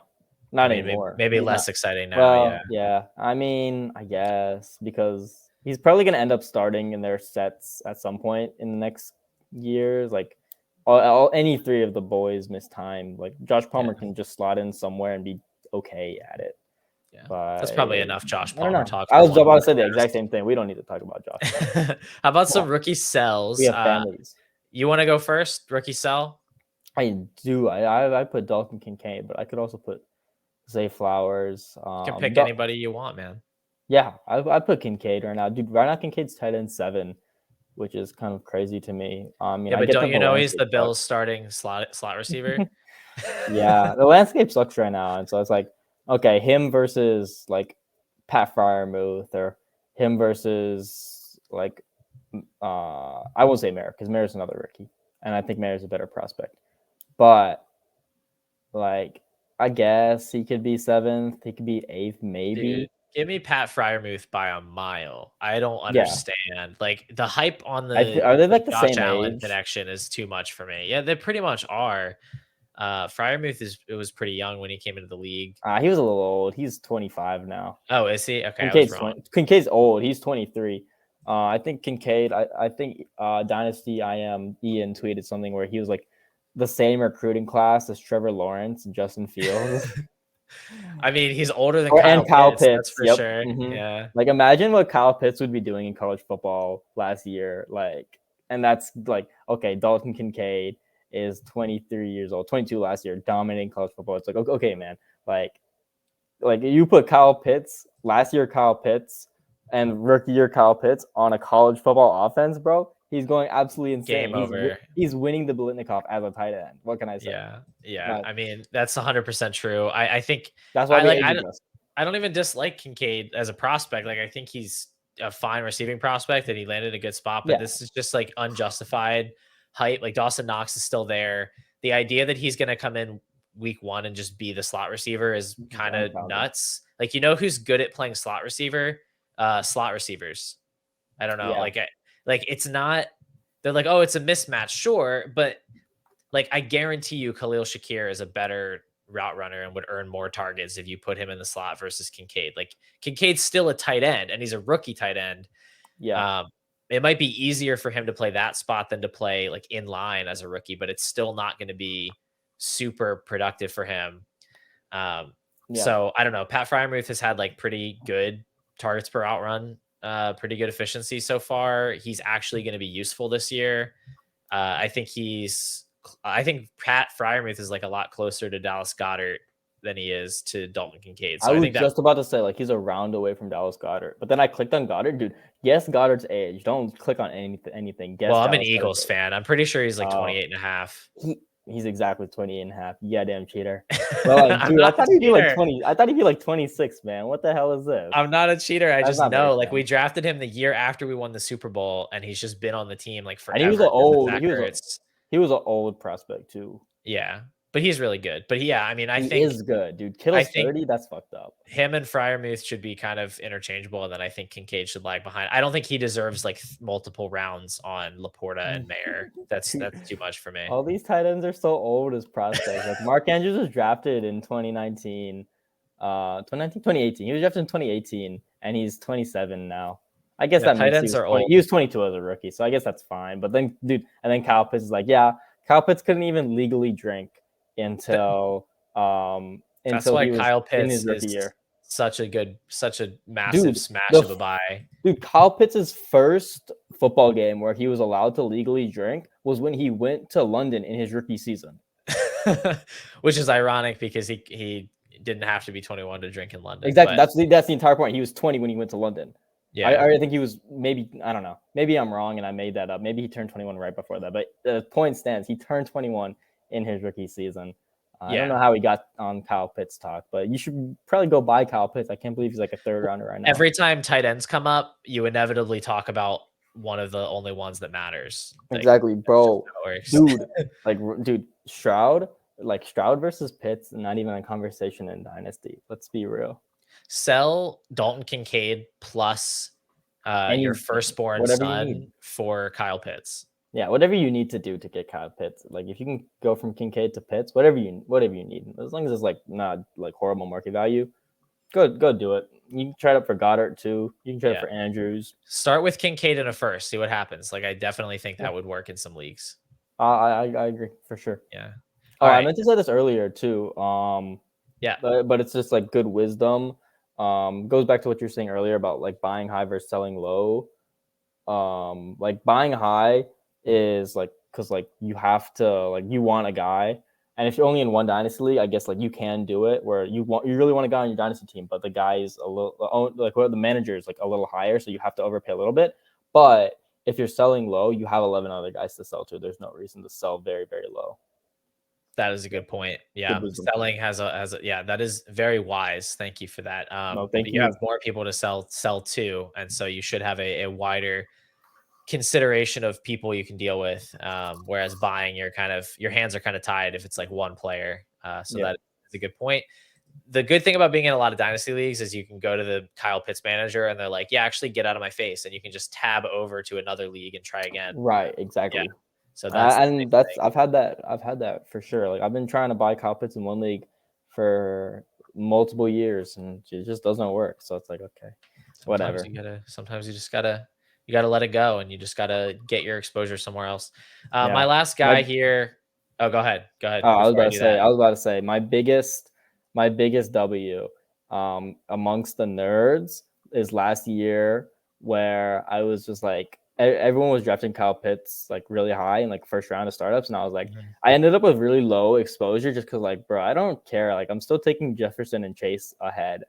not mean, anymore. maybe He's not. less exciting now. Yeah. Well, yeah. I mean, I guess because he's probably gonna end up starting in their sets at some point in the next years. Like any three of the boys miss time. Like Josh Palmer Yeah. can just slot in somewhere and be okay at it. Yeah. But That's probably enough Josh I don't Palmer know. talk I for was one about to say the exact podcast. same thing. We don't need to talk about Josh Palmer. How about Come some on. rookie We sells? have families. You want to go first? Rookie sell? I do. I put Dalton Kincaid, but I could also put Zay Flowers. You can pick anybody you want, man. Yeah, I put Kincaid right now, dude. Right now, Kincaid's tight end 7, which is kind of crazy to me. I mean, Yeah, I but get don't that you the know he's landscape the Bills sucks. starting slot receiver? Yeah, the landscape sucks right now, and so it's like, okay, him versus like Pat Fryermuth, or him versus like I won't say Mayer because Mayer's another rookie, and I think Mayer's a better prospect. But like, I guess he could be 7th, he could be 8th, maybe. Dude, give me Pat Fryermuth by a mile. I don't Yeah, understand. Like the hype on are they the like the Josh same Allen age? connection is too much for me. Yeah, they pretty much are. Fryermuth was pretty young when he came into the league. He was a little old. He's 25 now. Oh, is he? Okay, I was wrong. Kincaid's old. He's 23. I think Kincaid. I think Dynasty Ian tweeted something where he was like the same recruiting class as Trevor Lawrence and Justin Fields. I mean, he's older than And Kyle Kyle Pitts, that's Pitts. for Yep. sure. Mm-hmm. Yeah. Like imagine what Kyle Pitts would be doing in college football last year. Like, and that's like okay, Dalton Kincaid is 23 years old, 22 last year, dominating college football. It's like okay, man, like you put Kyle Pitts last year, Kyle Pitts, and rookie year Kyle Pitts on a college football offense, bro. He's going absolutely insane. Game over. He's winning the Blitnikoff as a tight end. What can I say? Yeah. Yeah. Like, I mean, that's 100% true. I think that's why I we like age I adjust. I don't even dislike Kincaid as a prospect. Like I think he's a fine receiving prospect and he landed a good spot, but Yeah, this is just like unjustified hype. Like Dawson Knox is still there. The idea that he's going to come in week 1 and just be the slot receiver is kind of unfounded. nuts. Like, you know who's good at playing slot receiver? Slot receivers. I don't know. Yeah, Like it's not, they're like, oh, it's a mismatch. Sure. But like, I guarantee you Khalil Shakir is a better route runner and would earn more targets if you put him in the slot versus Kincaid. Like Kincaid's still a tight end and he's a rookie tight end. yeah, Um, it might be easier for him to play that spot than to play like in line as a rookie, but it's still not going to be super productive for him. yeah. So I don't know. Pat Fryermuth has had like pretty good targets per outrun, pretty good efficiency so far. He's actually going to be useful this year. I think Pat Fryermuth is like a lot closer to Dallas Goedert than he is to Dalton Kincaid. So I I was think that just about to say like he's a round away from Dallas Goedert, but then I clicked on Goddard, dude. Guess Goddard's age. Don't click on anything. Guess well, I'm an Dallas Goedert's Eagles age. fan. I'm pretty sure he's like 28 and a half. He's exactly 28 and a half. Yeah, damn cheater. Well, like, I'm dude, I not a thought he'd be like cheater. 20. I thought he'd be like 26, man. What the hell is this? I'm not a cheater. I That's just not very know. Like fair. we drafted him the year after we won the Super Bowl, and he's just been on the team like And he was forever. an Because of old. Zach Ertz. He was an old prospect too. Yeah, but he's really good. But yeah, I mean, I He think is good, dude. I Kittle's think 30. That's fucked up. him and Fryermuth should be kind of interchangeable, and then I think Kincaid should lag behind. I don't think he deserves like multiple rounds on Laporta and Mayer. That's too much for me. All these tight ends are so old as prospects. Like Mark Andrews was drafted in 2019. 2018. He was drafted in 2018, and he's 27 now. I guess Yeah, that tight means ends are old. he was 22 as a rookie, so I guess that's fine. But then, dude, and then Kyle Pitts is like, yeah, Kyle Pitts couldn't even legally drink until That's until why he was Kyle in Pitts his rookie is year. such a massive Dude, smash of a buy. Dude, Kyle Pitts' first football game where he was allowed to legally drink was when he went to London in his rookie season. Which is ironic because he didn't have to be 21 to drink in London. Exactly. But That's the entire point. He was 20 when he went to London. Yeah. I think he was maybe, I don't know. Maybe I'm wrong and I made that up. Maybe he turned 21 right before that. But the point stands, he turned 21 in his rookie season. I don't know how he got on Kyle Pitts talk, but you should probably go buy Kyle Pitts. I can't believe he's like a third rounder right now. Every time tight ends come up, you inevitably talk about one of the only ones that matters. Like, exactly, bro. Dude, dude, Stroud versus Pitts, not even a conversation in Dynasty. Let's be real. Sell Dalton Kincaid plus your firstborn son for Kyle Pitts. Yeah, whatever you need to do to get Kyle Pitts. Like if you can go from Kincaid to Pitts, whatever you need, as long as it's like not like horrible market value, go do it. You can try it up for Goddard too. You can try it for Andrews. Start with Kincaid in a first, see what happens. Like I definitely think that would work in some leagues. I agree for sure. Yeah. I meant to say this earlier too. Yeah. But it's just like good wisdom. Goes back to what you're saying earlier about like buying high versus selling low. Like buying high is like because like you have to like you want a guy, and if you're only in one dynasty league, I guess like you can do it where you really want a guy on your dynasty team, but the guy is a little like the manager is like a little higher, so you have to overpay a little bit. But if you're selling low, you have 11 other guys to sell to. There's no reason to sell very, very low. That is a good point. Yeah, selling has a yeah, that is very wise. Thank you for that. You have more people to sell to, and so you should have a wider consideration of people you can deal with. Whereas buying, your hands are kind of tied if it's like one player. That is a good point. The good thing about being in a lot of dynasty leagues is you can go to the Kyle Pitts manager and they're like, yeah, actually get out of my face, and you can just tab over to another league and try again. Right, exactly. Yeah. So I've had that for sure. Like I've been trying to buy Kyle Pitts in one league for multiple years and it just doesn't work. So it's like, okay, whatever. Sometimes you just gotta let it go, and you just gotta get your exposure somewhere else. My last guy here. Oh, go ahead. Oh, I was about to say my biggest W amongst the nerds is last year, where I was just like, everyone was drafting Kyle Pitts like really high in like first round of startups, and I was like, I ended up with really low exposure just because like, bro, I don't care. Like I'm still taking Jefferson and Chase ahead,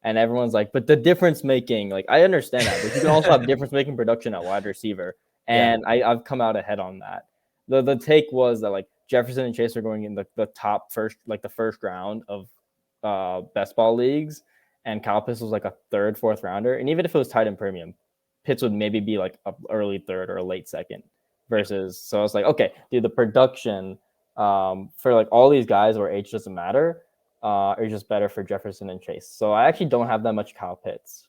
and everyone's like, but the difference making, like I understand that, but you can also have difference making production at wide receiver, and I've come out ahead on that. The take was that like Jefferson and Chase are going in the top first, like the first round of best ball leagues, and Kyle Pitts was like a third, fourth rounder, and even if it was tight end premium, Pitts would maybe be like an early third or a late second versus. So I was like, okay, dude, the production for like all these guys where age doesn't matter are just better for Jefferson and Chase. So I actually don't have that much Kyle Pitts.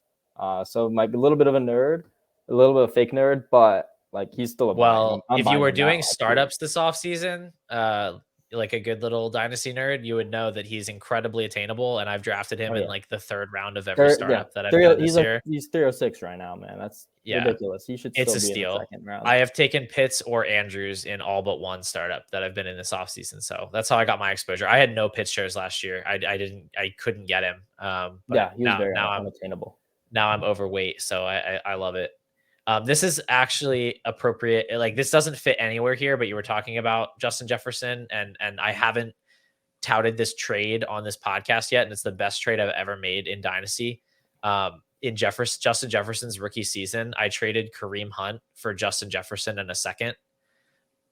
So like a little bit of a nerd, a little bit of a fake nerd, but like he's still a well. If you were doing startups this offseason, like a good little dynasty nerd, you would know that he's incredibly attainable, and I've drafted him in like the third round of every startup that I've done this year. He's 306 right now, man. That's ridiculous. He should still be steal. In the second round. I have taken Pitts or Andrews in all but one startup that I've been in this offseason, so that's how I got my exposure. I had no Pitts shares last year. I couldn't get him. But he was very unattainable. Now I'm overweight, so I love it. This is actually appropriate. Like this doesn't fit anywhere here, but you were talking about Justin Jefferson, and I haven't touted this trade on this podcast yet, and it's the best trade I've ever made in Dynasty. In Justin Jefferson's rookie season, I traded Kareem Hunt for Justin Jefferson in a second.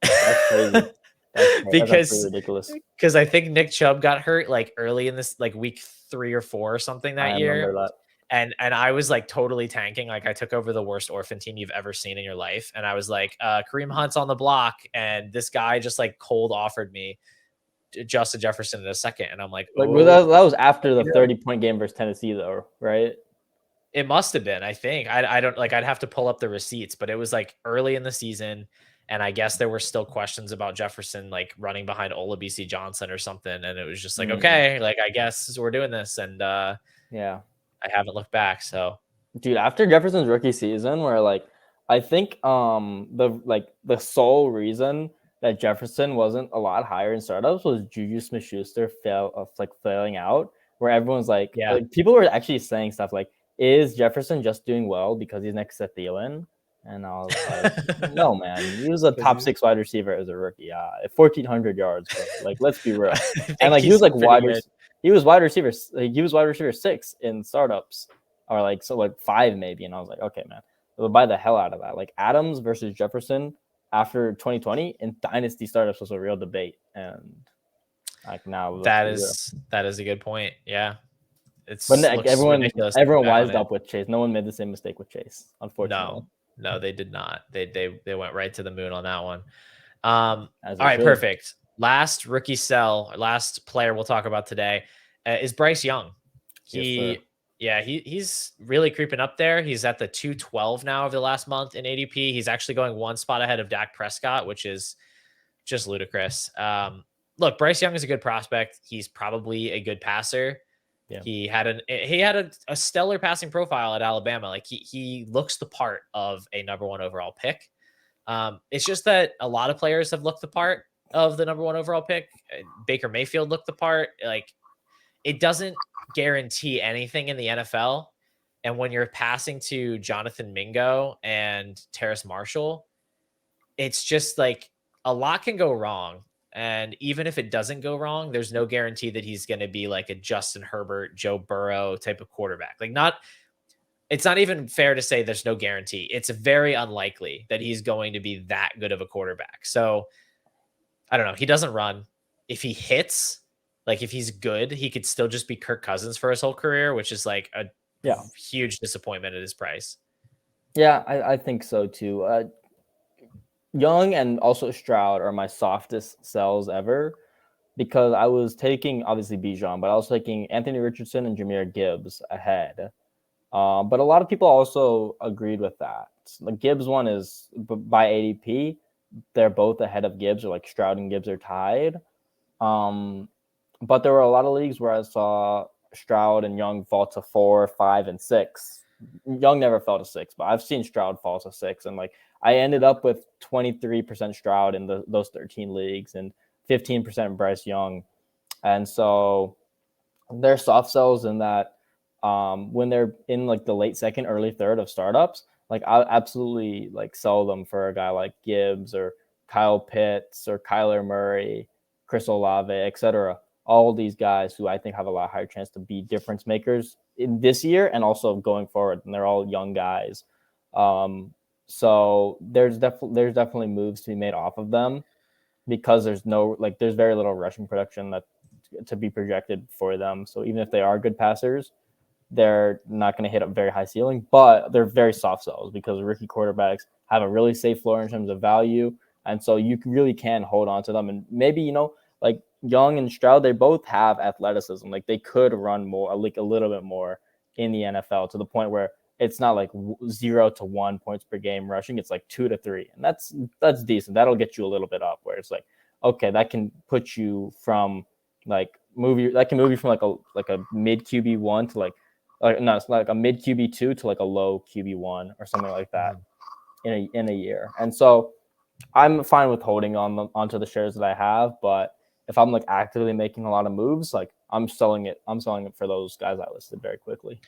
That's crazy. That's ridiculous. Because I think Nick Chubb got hurt like early in this, like week 3 or 4 or something that year. I remember that. And I was like totally tanking. Like I took over the worst orphan team you've ever seen in your life. And I was like, Kareem Hunt's on the block. And this guy just like cold offered me Justin Jefferson in a second. And I'm like, that was after the 30-point game versus Tennessee though, right? It must have been, I think. I don't like, I'd have to pull up the receipts, but it was like early in the season. And I guess there were still questions about Jefferson, like running behind Olabisi Johnson or something. And it was just like, okay, like, I guess we're doing this. And I haven't looked back. So, dude, after Jefferson's rookie season, where like I think the sole reason that Jefferson wasn't a lot higher in startups was Juju Smith-Schuster failing out, where everyone's like, people were actually saying stuff like, is Jefferson just doing well because he's next to Thielen? And I was like, no, man, he was a top 6 wide receiver as a rookie. 1,400 yards, bro. Like, let's be real. And like he was like wide receiver 6 in startups or like so like 5 maybe, and I was like, okay, man, we'll buy the hell out of that. Like Adams versus Jefferson after 2020 in dynasty startups was a real debate, and like now look who we're. That is a good point. Yeah. But It's like looks ridiculous everyone back on wised it. up with Chase. No one made the same mistake with Chase, unfortunately, No, no, they did not. They went right to the moon on that one. as All they right, should. perfect. Last rookie sell, or last player we'll talk about today is Bryce Young. Yes, sir. He's really creeping up there. He's at the 212 now over the last month in ADP. He's actually going one spot ahead of Dak Prescott, which is just ludicrous. Look, Bryce Young is a good prospect. He's probably a good passer. Yeah. He had a stellar passing profile at Alabama. Like he looks the part of a number one overall pick. It's just that a lot of players have looked the part of the number one overall pick. Baker Mayfield looked the part. Like it doesn't guarantee anything in the NFL. And when you're passing to Jonathan Mingo and Terrace Marshall, it's just like a lot can go wrong. And even if it doesn't go wrong, there's no guarantee that he's going to be like a Justin Herbert, Joe Burrow type of quarterback. It's not even fair to say there's no guarantee. It's very unlikely that he's going to be that good of a quarterback. So I don't know. He doesn't run. If he hits, like if he's good, he could still just be Kirk Cousins for his whole career, which is like a Yeah. huge disappointment at his price. Yeah, I think so too. Young and also Stroud are my softest sells ever because I was taking obviously Bijan, but I was taking Anthony Richardson and Jahmyr Gibbs ahead. But a lot of people also agreed with that. The Gibbs one is by ADP, they're both ahead of Gibbs, or like Stroud and Gibbs are tied. But there were a lot of leagues where I saw Stroud and Young fall to 4, 5, and 6. Young never fell to 6, but I've seen Stroud fall to 6, and like I ended up with 23% Stroud in those 13 leagues and 15% Bryce Young, and so they're soft sells in that when they're in like the late second, early third of startups, like I absolutely like sell them for a guy like Gibbs or Kyle Pitts or Kyler Murray, Chris Olave, etc. All these guys who I think have a lot higher chance to be difference makers in this year and also going forward. And they're all young guys. So there's definitely moves to be made off of them because there's very little rushing production that to be projected for them. So even if they are good passers, they're not going to hit a very high ceiling, but they're very soft sells because rookie quarterbacks have a really safe floor in terms of value. And so you really can hold on to them. And maybe, like Young and Stroud, they both have athleticism. Like they could run more, like a little bit more in the NFL to the point where it's not like 0 to 1 points per game rushing. It's like 2 to 3. And that's decent. That'll get you a little bit up where it's like, okay, that can put you from like move you from like a mid QB1 to no, it's like a mid QB2 to like a low QB1 or something like that in a year. And so I'm fine with holding onto the shares that I have, but if I'm like actively making a lot of moves, like I'm selling it for those guys I listed very quickly.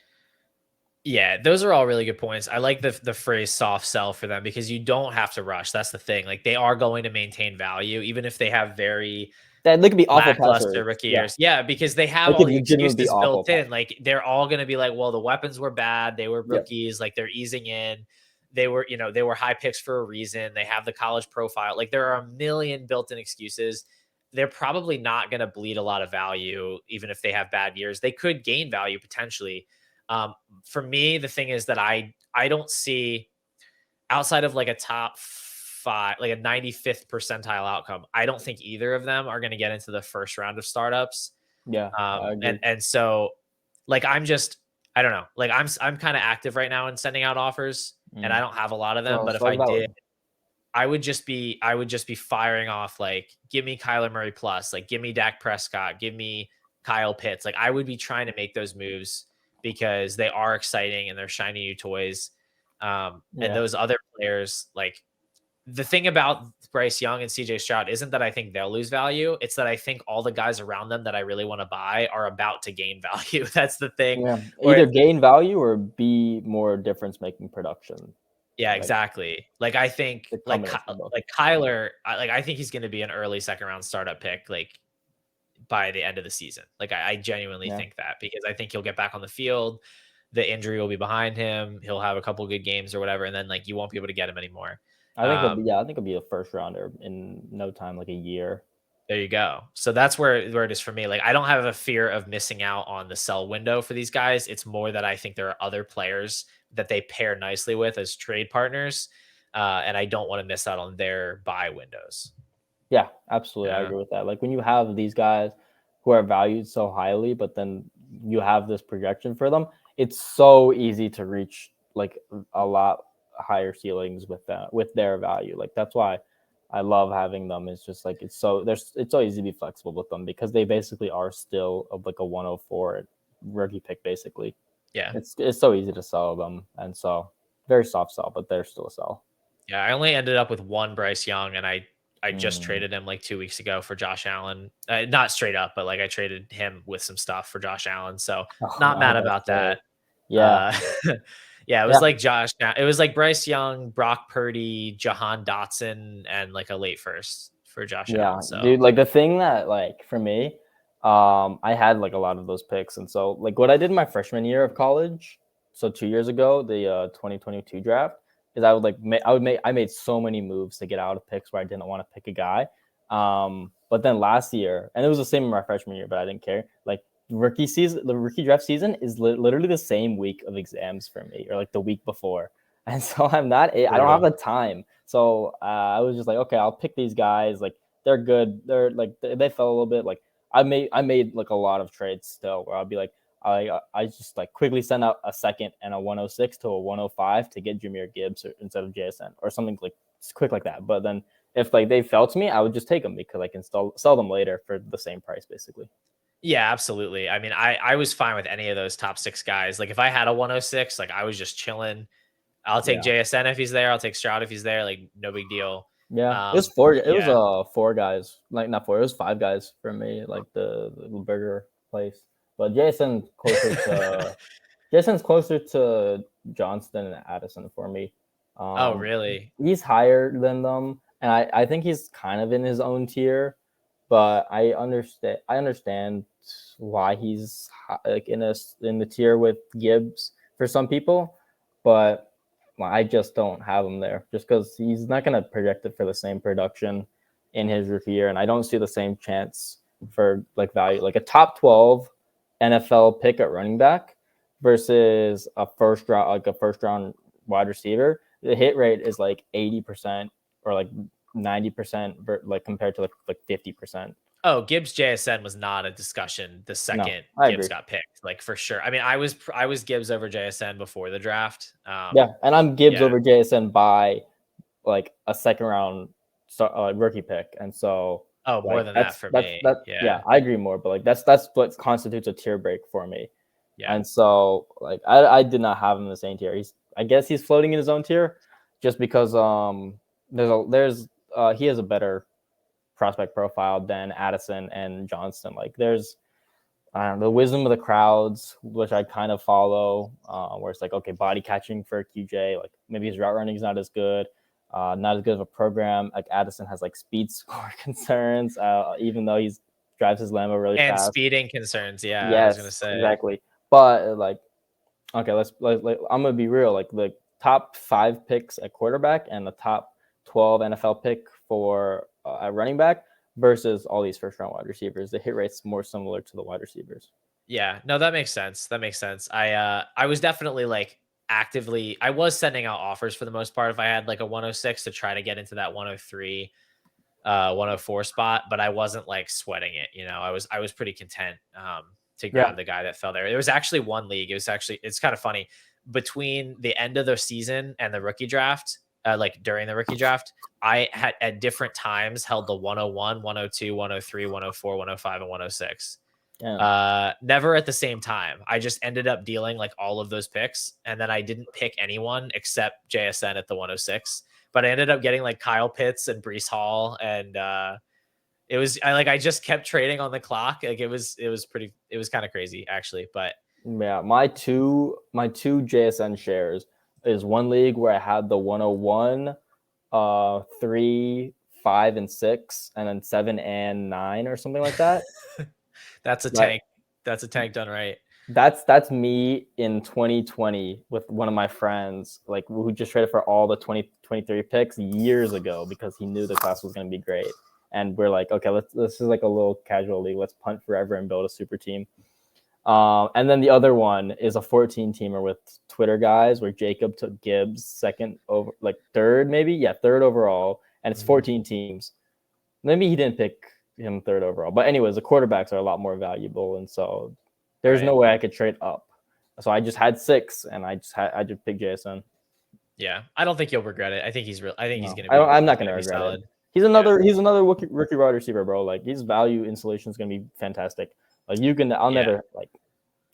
Yeah, those are all really good points. I like the phrase soft sell for them because you don't have to rush. That's the thing. Like they are going to maintain value, even if they have very They could be awful lackluster passers. rookie Yeah. years. Yeah, because they have They all could the legitimately be excuses awful built in. passers. Like they're all going to be like, well, the weapons were bad. They were Yep. rookies. Like they're easing in. They were high picks for a reason. They have the college profile. Like there are a million built-in excuses. They're probably not going to bleed a lot of value, even if they have bad years. They could gain value potentially. For me, the thing is that I don't see outside of like a top 5, like a 95th percentile outcome. I don't think either of them are going to get into the first round of startups. Yeah, I agree. And so like I don't know. Like I'm kind of active right now in sending out offers, and I don't have a lot of them. But if So I valid. did, I would just be firing off like, give me Kyler Murray plus, like give me Dak Prescott, give me Kyle Pitts. Like I would be trying to make those moves because they are exciting and they're shiny new toys. And those other players, like the thing about Bryce Young and CJ Stroud isn't that I think they'll lose value. It's that I think all the guys around them that I really want to buy are about to gain value. That's the thing. Yeah, either gain value or be more difference making production. Yeah, Like exactly. Like I think like Kyler, I think he's going to be an early second round startup pick like by the end of the season. Like I genuinely think that because I think he'll get back on the field. the injury will be behind him. He'll have a couple good games or whatever, and then like you won't be able to get him anymore. I think I think he'll be a first rounder in no time, like a year. There you go. So that's where it is for me. Like I don't have a fear of missing out on the sell window for these guys. It's more that I think there are other players that they pair nicely with as trade partners, and I don't want to miss out on their buy windows. Yeah, absolutely. I Yeah, agree with that. Like when you have these guys who are valued so highly, but then you have this projection for them, it's so easy to reach like a lot higher ceilings with that with their value. Like that's why I love having them. It's just like it's so easy to be flexible with them because they basically are still of like a 104 rookie pick basically. yeah, It's so easy to sell them, and so very soft sell, but they're still a sell. yeah. I only ended up with one Bryce Young, and I just Mm. traded him like 2 weeks ago for Josh Allen. Not straight up, but like I traded him with some stuff for Josh Allen. So Oh, not mad that's about great. that. Yeah, Uh, yeah, it was yeah. like It was like Bryce Young, Brock Purdy, Jahan Dotson, and like a late first for Josh Allen. Yeah, So dude, like the thing that like for me, I had like a lot of those picks. And so like what I did in my freshman year of college, so 2 years ago, the 2022 draft, is I would like I made so many moves to get out of picks where I didn't want to pick a guy. But then last year, and it was the same in my freshman year, but I didn't care. Like the rookie draft season is literally the same week of exams for me, or like the week before. And so I don't have brutal. the time. So I was just like, okay, I'll pick these guys. Like they're good. They're like they fell a little bit. Like I made like a lot of trades still where I'll be like I just like quickly send out a second and a 106 to a 105 to get Jahmyr Gibbs instead of JSN or something like quick like that. But then if like they fell to me, I would just take them because I can sell them later for the same price basically. Yeah, absolutely. I mean, I was fine with any of those top six guys. Like if I had a 106, like I was just chilling. I'll take Yeah. JSN if he's there. I'll take Stroud if he's there. Like no big deal. Yeah, it was four. It was Yeah. four guys, like not four. It was five guys for me, like the burger place. But Jason's closer to Johnston and Addison for me. Oh, Um, really? he's higher than them, and I think he's kind of in his own tier. But I understand why he's like in the tier with Gibbs for some people, but I just don't have him there just because he's not going to project it for the same production in his rookie year, and I don't see the same chance for like value like a top 12 NFL pick at running back versus a first round wide receiver. The hit rate is like 80% or like 90% like compared to like 50%. Oh, Gibbs JSN was not a discussion the No, second I Gibbs agree. got picked, like for sure. I mean, I was Gibbs over JSN before the draft. Yeah, and I'm Gibbs Yeah. over JSN by like a second round rookie pick, and so Oh, more like than that for me. yeah, Yeah. I agree more, but like that's what constitutes a tier break for me. Yeah. And so like I did not have him in the same tier. I guess he's floating in his own tier just because he has a better prospect profile than Addison and Johnston. Like there's I don't know, the wisdom of the crowds, which I kind of follow, where it's like, okay, body catching for QJ, like maybe his route running is not as good, not as good of a program. Like Addison has like speed score concerns, even though he's drives his Lambo really And fast. speeding concerns. Yeah, I was gonna Yes, say. exactly. But like, okay, I'm gonna be real. Like the top 5 picks at quarterback and the top 12 NFL pick for at running back versus all these first round wide receivers. The hit rate's more similar to the wide receivers. Yeah, no, that makes sense. That makes sense. I was definitely like actively I was sending out offers for the most part if I had like a 106 to try to get into that 103 104 spot, but I wasn't like sweating it, you know. I was pretty content to Yeah. grab the guy that fell there. There was actually one league. It's kind of funny between the end of the season and the rookie draft, like during the rookie draft, I had at different times held the 101, 102, 103, 104, 105 and 106. Yeah. Never at the same time. I just ended up dealing like all of those picks, and then I didn't pick anyone except JSN at the 106. But I ended up getting like Kyle Pitts and Brees Hall, and I just kept trading on the clock. Like it was kind of crazy actually. But Yeah. My two JSN shares is one league where I had the 101, 3, 5, and 6, and then 7 and 9 or something like that. that's a Like tank. That's a tank done right. That's me in 2020 with one of my friends, like who just traded for all the 2023 picks years ago because he knew the class was going to be great. And we're like, okay, this is like a little casual league. Let's punt forever and build a super team. And then the other one is a 14 teamer with Twitter guys where Jacob took Gibbs third overall, and it's 14 teams. Maybe he didn't pick him third overall, but anyways, the quarterbacks are a lot more valuable, and so there's no way I could trade up. So I just had 6, and I just picked JSN. Yeah, I don't think you'll regret it. I think he's real. I think he's gonna be. I'm not gonna regret solid. it. He's another rookie wide receiver, bro. Like his value installation is gonna be fantastic. Like never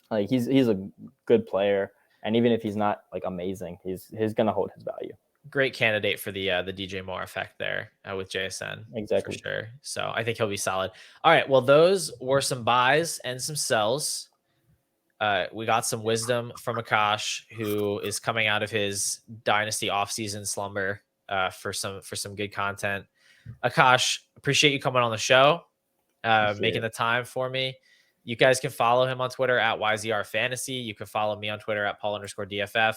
like he's a good player, and even if he's not like amazing, he's gonna hold his value. Great candidate for the DJ Moore effect there with JSN. Exactly. For sure. So I think he'll be solid. All right. Well, those were some buys and some sells. We got some wisdom from Akash, who is coming out of his Dynasty offseason slumber for some good content. Akash, appreciate you coming on the show, making the time for me. You guys can follow him on Twitter at yzrfantasy. You can follow me on Twitter at Paul_DFF.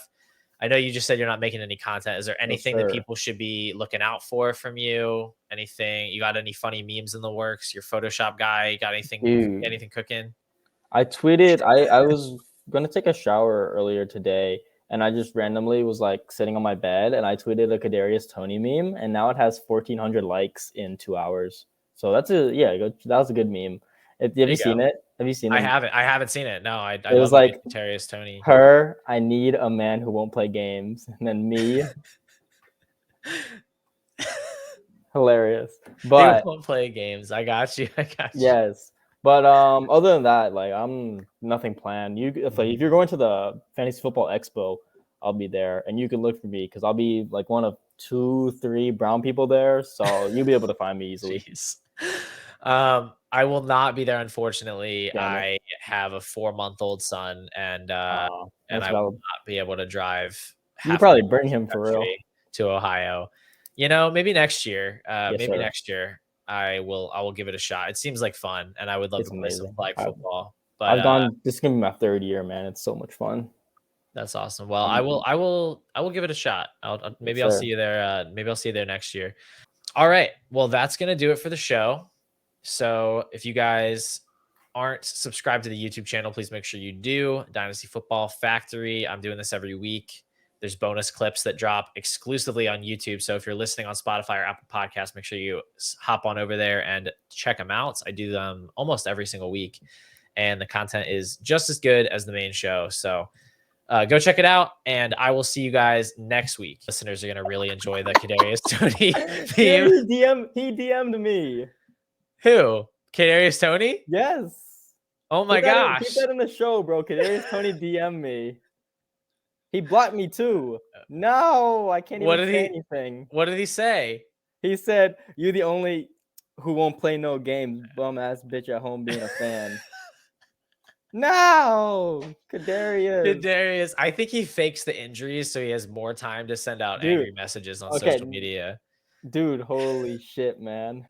I know you just said you're not making any content. Is there anything that people should be looking out for from you? Anything? You got any funny memes in the works? Your Photoshop guy? You got anything cooking? I tweeted. I was gonna take a shower earlier today, and I just randomly was like sitting on my bed, and I tweeted a Kadarius Toney meme, and now it has 1,400 likes in 2 hours. So that was a good meme. Have you seen it? Have you seen it? I haven't seen it. No, I it was like Kadarius Toney. I need a man who won't play games, and then me. Hilarious. But they won't play games. I got you. Yes. But other than that, like I'm nothing planned. If you're going to the Fantasy Football Expo, I'll be there, and you can look for me because I'll be like one of 2-3 brown people there, so you'll be able to find me easily. Jeez. I will not be there, unfortunately. I have a 4-month-old son, and I will not be able to drive. You probably bring him for real to Ohio. Maybe next year. Next year. I will give it a shot. It seems like fun, and I would love to play some flag football. But this is gonna be my 3rd year, man. It's so much fun. That's awesome. Well, I will give it a shot. I'll see you there. Maybe I'll see you there next year. All right. Well, that's gonna do it for the show. So if you guys aren't subscribed to the YouTube channel, please make sure you do. Dynasty Football Factory. I'm doing this every week. There's bonus clips that drop exclusively on YouTube. So if you're listening on Spotify or Apple Podcasts, make sure you hop on over there and check them out. I do them almost every single week, and the content is just as good as the main show. So go check it out, and I will see you guys next week. Listeners are going to really enjoy the Kadarius Toney theme. He DM'd me. Who? Kadarius Toney? Yes. Oh my gosh. Keep that in the show, bro. Kadarius Toney DM'd me. He blocked me too. No, I can't even say anything. What did he say? He said, "You're the only who won't play no games, bum ass bitch at home being a fan." No, Kadarius. I think he fakes the injuries so he has more time to send out angry messages on social media. Dude, holy shit, man.